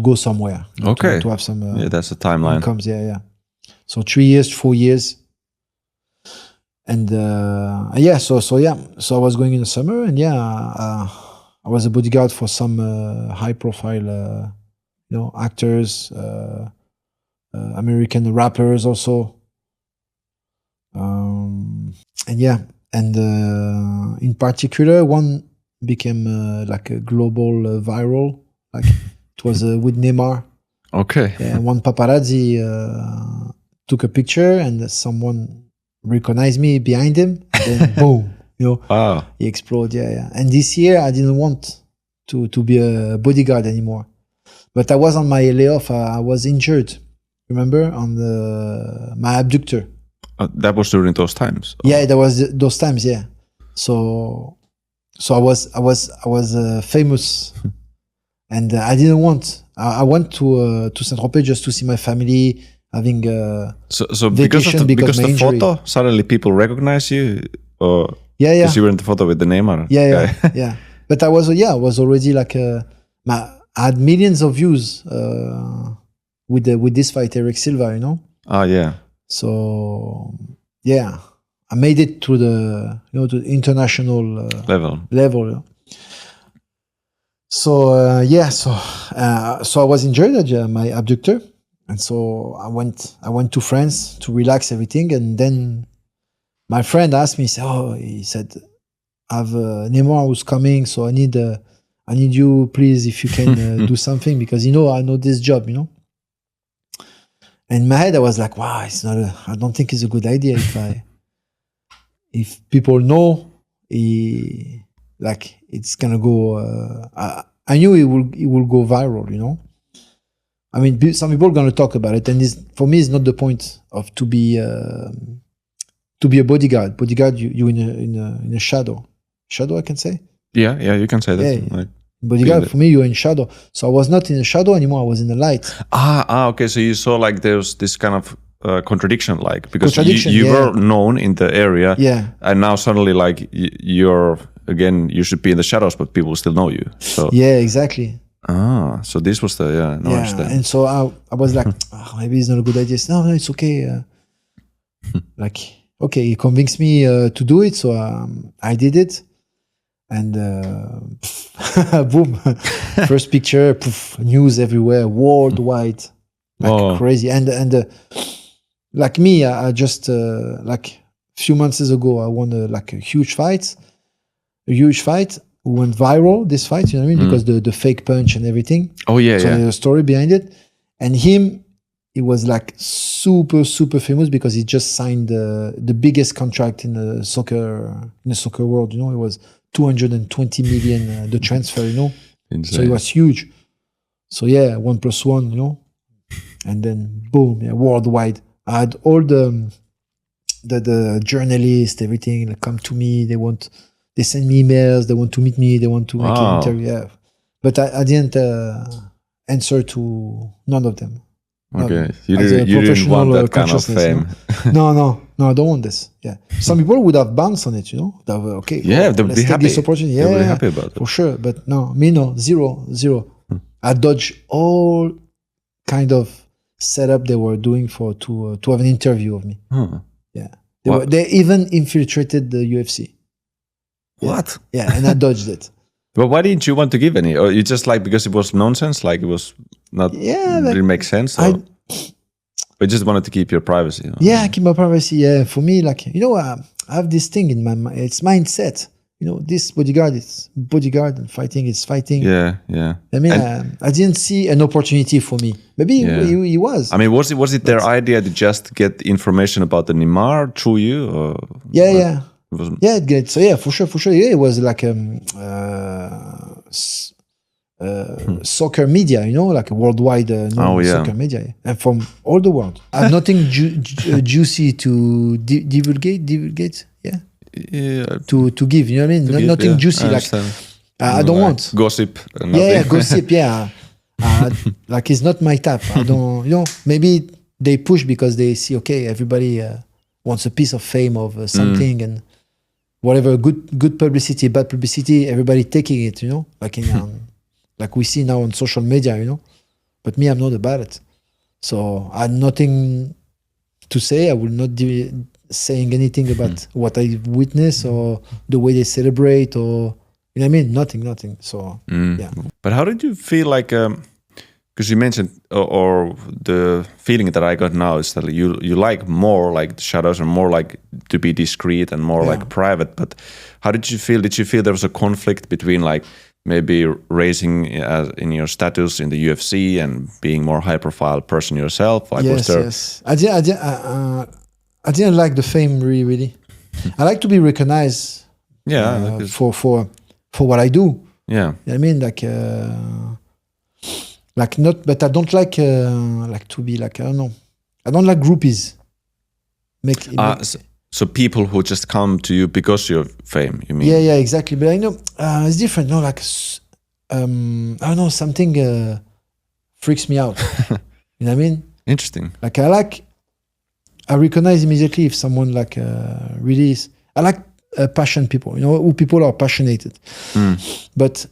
go somewhere. Okay, to have some that's the timeline. Incomes, So 3 years, 4 years. And so I was going in the summer, and I was a bodyguard for some high-profile, actors, American rappers also, in particular, one became like a global viral, like it was with Neymar. Okay. And one paparazzi took a picture, and someone recognized me behind him, and then boom, he exploded. And this year I didn't want to be a bodyguard anymore, but I was on my layoff. I was injured, remember, on my abductor. That was during those times. Yeah, that was those times. Yeah, so I was famous, and I didn't want. I went to St.Tropez just to see my family. Having so because the photo, suddenly people recognize you, or because you were in the photo with the Neymar. Yeah. But I was already like I had millions of views with this fight, Eric Silva, you know. So I made it to the to the international level. So I was injured at my abductor. And so I went to France to relax everything, and then my friend asked me, he said, I have Neymar who's coming, so I I need you, please, if you can do something, because I know this job, And in my head, I was like, wow, I don't think it's a good idea if people know, it's gonna go. I knew it will go viral, I mean, some people are gonna talk about it, and for me, it's not the point of to be a bodyguard. Bodyguard, you in a shadow. Shadow, I can say. Yeah, you can say that. Yeah. Bodyguard, for me, you're in shadow. So I was not in the shadow anymore. I was in the light. Okay. So you saw like there's this kind of contradiction, like, because you were known in the area, and now suddenly like you're again, you should be in the shadows, but people still know you. So yeah, exactly. So this was the I understand. And so I was like, maybe it's not a good idea. No, it's okay. Okay, he convinced me to do it, so I did it. And boom, first picture, poof, news everywhere, worldwide, crazy. And like me, I just like a few months ago, I won a huge fight. We went viral, this fight, you know what I mean? Because the fake punch and everything. Oh yeah, so there's a story behind it. And he was like super, super famous because he just signed the biggest contract in the soccer world. It was 220 million the transfer. Insane. So it was huge. So 1+1. And then boom, worldwide. I had all the journalists, everything come to me. They send me emails. They want to meet me. They want to make an interview. Yeah. But I didn't answer to none of them. Okay, you didn't want that kind of fame. No, I don't want this. Yeah, some people would have bounced on it. That were, okay. Yeah, they'd be happy. This opportunity. Yeah, they'd be happy about it for sure. But no, me no, zero. I dodged all kind of setup they were doing to have an interview of me. Yeah, they even infiltrated the UFC. What? Yeah, and I dodged it. But why didn't you want to give any? Or you just because it was nonsense, like it was not really make sense? Or you just wanted to keep your privacy? Yeah, I keep my privacy. Yeah, for me, I have this thing in my mind. It's mindset. This bodyguard is bodyguard and fighting is fighting. Yeah. I mean, I didn't see an opportunity for me. Maybe he was. I mean, was it their idea to just get information about the Neymar through you? Or yeah. It gets for sure. Yeah, it was like soccer media, like a worldwide soccer media, and from all the world. I have nothing juicy to divulgate. To give. You know what I mean? Nothing juicy. I don't want gossip. Gossip. Yeah. It's not my type. I don't. Maybe they push because they see everybody wants a piece of fame of something and. Whatever, good publicity, bad publicity, everybody taking it, like we see now on social media, But me, I'm not about it. So I had nothing to say. I will not be saying anything about what I witness or the way they celebrate or, you know what I mean? Nothing. So, yeah. But how did you feel like, because you mentioned, or the feeling that I got now is that you like more like the shadows and more like to be discreet and more like private. But how did you feel? Did you feel there was a conflict between like maybe raising in your status in the UFC and being more high profile person yourself? Like, yes. I didn't like the fame really. I like to be recognized. For what I do. Yeah. I mean, but I don't like to be I don't know. I don't like groupies. So people who just come to you because you're fame, you mean? Yeah, exactly. But I know it's different. No, I don't know, something freaks me out. You know what I mean? Interesting. I recognize immediately if someone really is. I like passionate people. Who people are passionate. But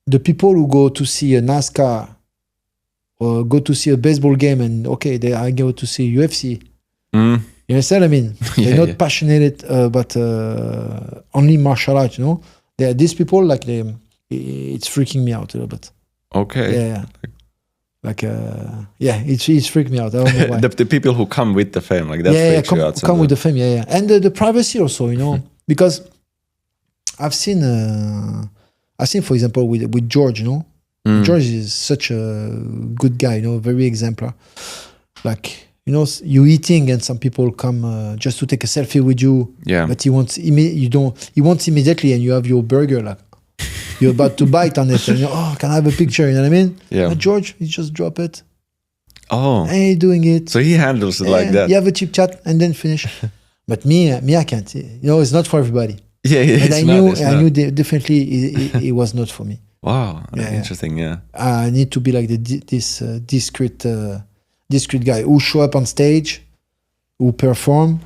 the people who go to see a NASCAR or go to see a baseball game and I go to see UFC. You understand what I mean? They're not passionate about only martial arts, These people, it's freaking me out a little bit. Okay. Yeah. It's freaked me out. I don't know why. the people who come with the fame, that freaks you out. Come with the fame, And the privacy also, because I've seen I think, for example, with George, George is such a good guy, very exemplar. Like, you eating and some people come just to take a selfie with you. Yeah. But he wants immediately, and you have your burger, like you're about to bite on it, and can I have a picture? You know what I mean? Yeah. But George, he just drop it. Oh. And he's doing it. So he handles it like that. You have a chip chat and then finish. But me, I can't. It's not for everybody. Yeah, and I knew definitely it was not for me. Wow, interesting. Yeah. I need to be like this discreet guy who show up on stage, who perform,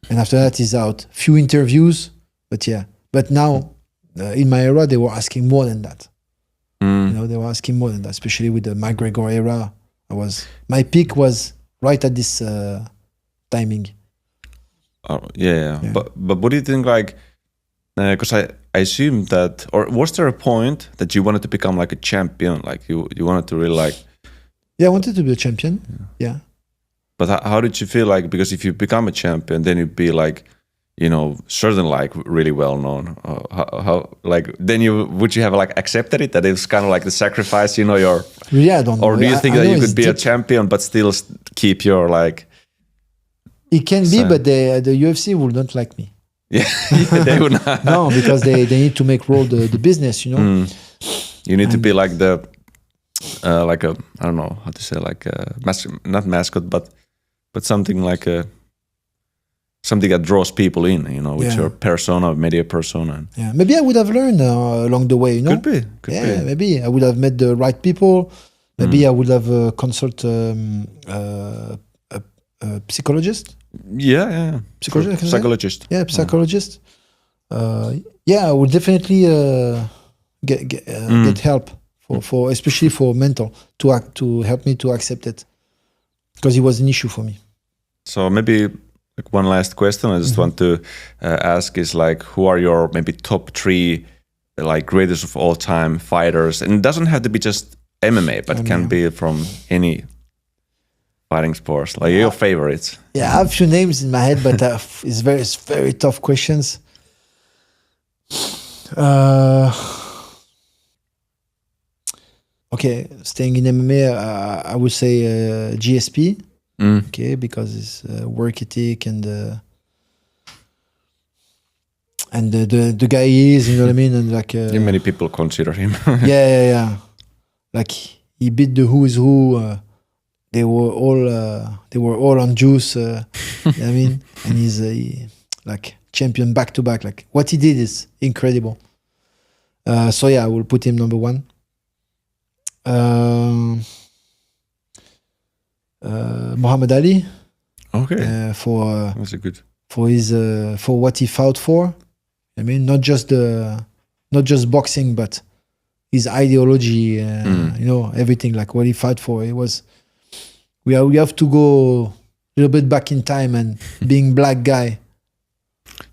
and after that he's out. Few interviews, but yeah. But now, in my era, they were asking more than that. They were asking more than that, especially with the McGregor era. My peak was right at this timing. Oh, yeah. But what do you think, like, because I assume that, or was there a point that you wanted to become like a champion? Like you wanted to really like... Yeah, I wanted to be a champion. Yeah. But how did you feel like, because if you become a champion, then you'd be like, certain like really well known. How like, then would you have like accepted it, that it was kind of like the sacrifice, your... Yeah, I don't know. Or do you think that you could be a champion but still keep your like... It can be, but the UFC will not like me. Yeah, they would not. No, because they need to make roll the business, You need to be like the, like a, I don't know how to say, like a not mascot, but something like something that draws people in, with your persona, media persona. Yeah, maybe I would have learned along the way, Could be. Maybe I would have met the right people. Maybe I would have consulted a psychologist. Yeah. Psychologist. Yeah, psychologist. I would definitely get help for especially for mental to help me to accept it, because it was an issue for me. So maybe like one last question I just want to ask is like, who are your maybe top 3 like greatest of all time fighters? And it doesn't have to be just MMA, but can be from any fighting sports, like your favorites. Yeah, I have a few names in my head, but it's very tough questions. Okay, staying in MMA, I would say GSP. Okay, because it's work ethic and the guy is, you know what I mean, and like many people consider him. yeah. Like he beat the who is who. They were all on juice. You know what I mean, and he's like champion back to back. Like what he did is incredible. So yeah, I will put him number 1. Muhammad Ali. Okay. That's a good. For his for what he fought for. I mean, not just boxing, but his ideology. Everything, like what he fought for. It was. We have to go a little bit back in time, and being black guy.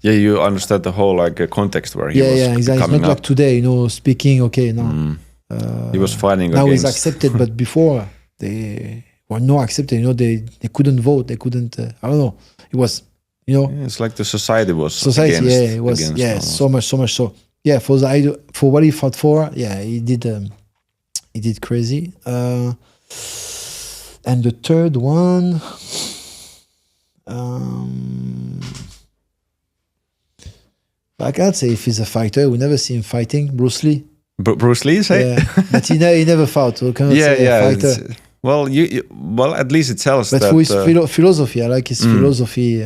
Yeah, you understand the whole like context where he was exactly. It's not like today, speaking. Okay, no. He was fighting. Now against... he's accepted, but before they were not accepted. They couldn't vote. They couldn't. I don't know. It was, it's like the society was. Against, it was. So much so. Yeah, for what he fought for. Yeah, he did crazy. And the third one, I can't say if he's a fighter. We never see him fighting. Bruce Lee. Bruce Lee, say? Yeah, but he never fought. So cannot say a fighter. Well, at least it tells but that. But for his philosophy, I like his philosophy.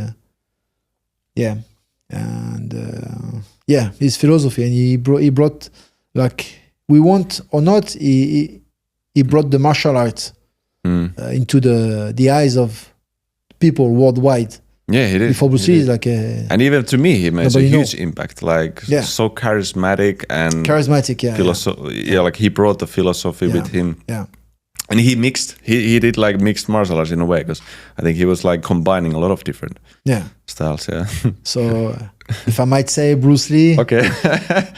His philosophy, and he brought, like, we want or not, he brought the martial arts. Into the eyes of people worldwide. Yeah, he did. Before Bruce Lee, like and even to me, he made a huge impact. Like so charismatic and like he brought the philosophy with him. Yeah, and he mixed. He did like mixed martial arts in a way, because I think he was like combining a lot of different styles. Yeah. So if I might say Bruce Lee, okay,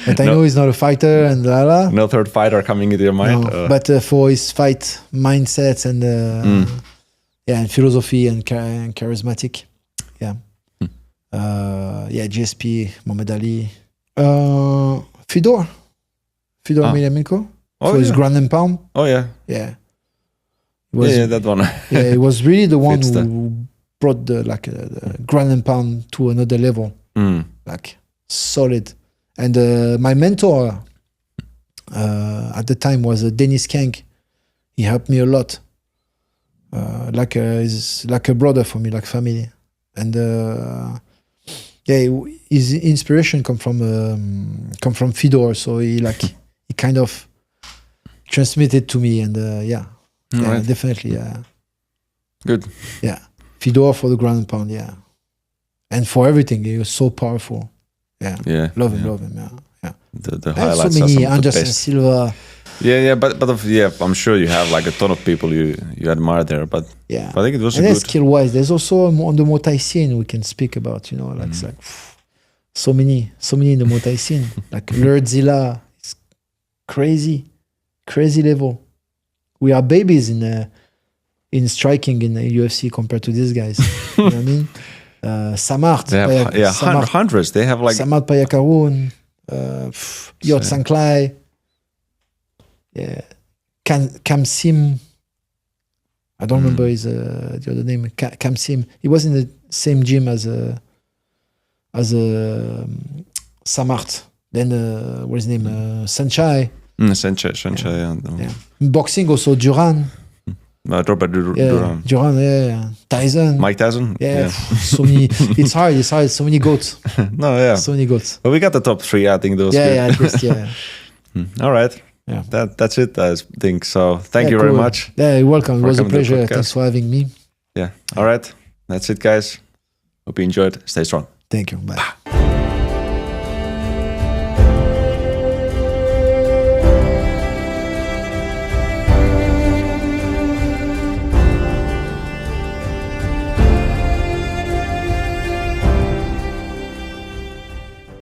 but I know he's not a fighter and no third fighter coming into your mind. No, but for his fight mindsets and and philosophy and charismatic, GSP, Muhammad Ali, Fedor. Fedor Emelianenko Oh, for his ground and pound. Oh yeah. Yeah. Yeah, that one. Yeah, it was really the one Fits who brought the ground and pound to another level. Like solid. And my mentor at the time was Dennis Kank. He helped me a lot. He's like a brother for me, like family. And his inspiration come from Fedor. So he kind of transmitted to me. And Right. definitely, yeah. Good. Yeah, Fedor for the ground and pound, yeah, and for everything, he was so powerful. Yeah, love him, yeah. The highlights so many are some of the Anderson best. Silva. But I'm sure you have like a ton of people you admire there. But yeah, I think it was and a good. skill wise, there's also on the Muay Thai scene we can speak about. You know, it's like so many in the Muay Thai scene. Like Lurdzilla, it's crazy level. We are babies in striking in the UFC compared to these guys. You know what I mean? Samart. They have hundreds. They have like Samart Payakaroun, Yot Sanklai, Kamsim. I don't remember his the other name. Kamsim. He was in the same gym as Samart. Then what's his name? Sanchai. Sanchai. Yeah. Boxing also Duran. Robert Duran. Duran, yeah. Tyson. Mike Tyson. Yeah. So many. It's hard. So many goats. No, yeah. So many goats. But we got the top 3. I think those. Yeah, at least, yeah. All right. Yeah. That's it. I think so. Thank you very much. Yeah, you're welcome. It was a pleasure. Podcast. Thanks for having me. Yeah. All right. That's it, guys. Hope you enjoyed. Stay strong. Thank you. Bye.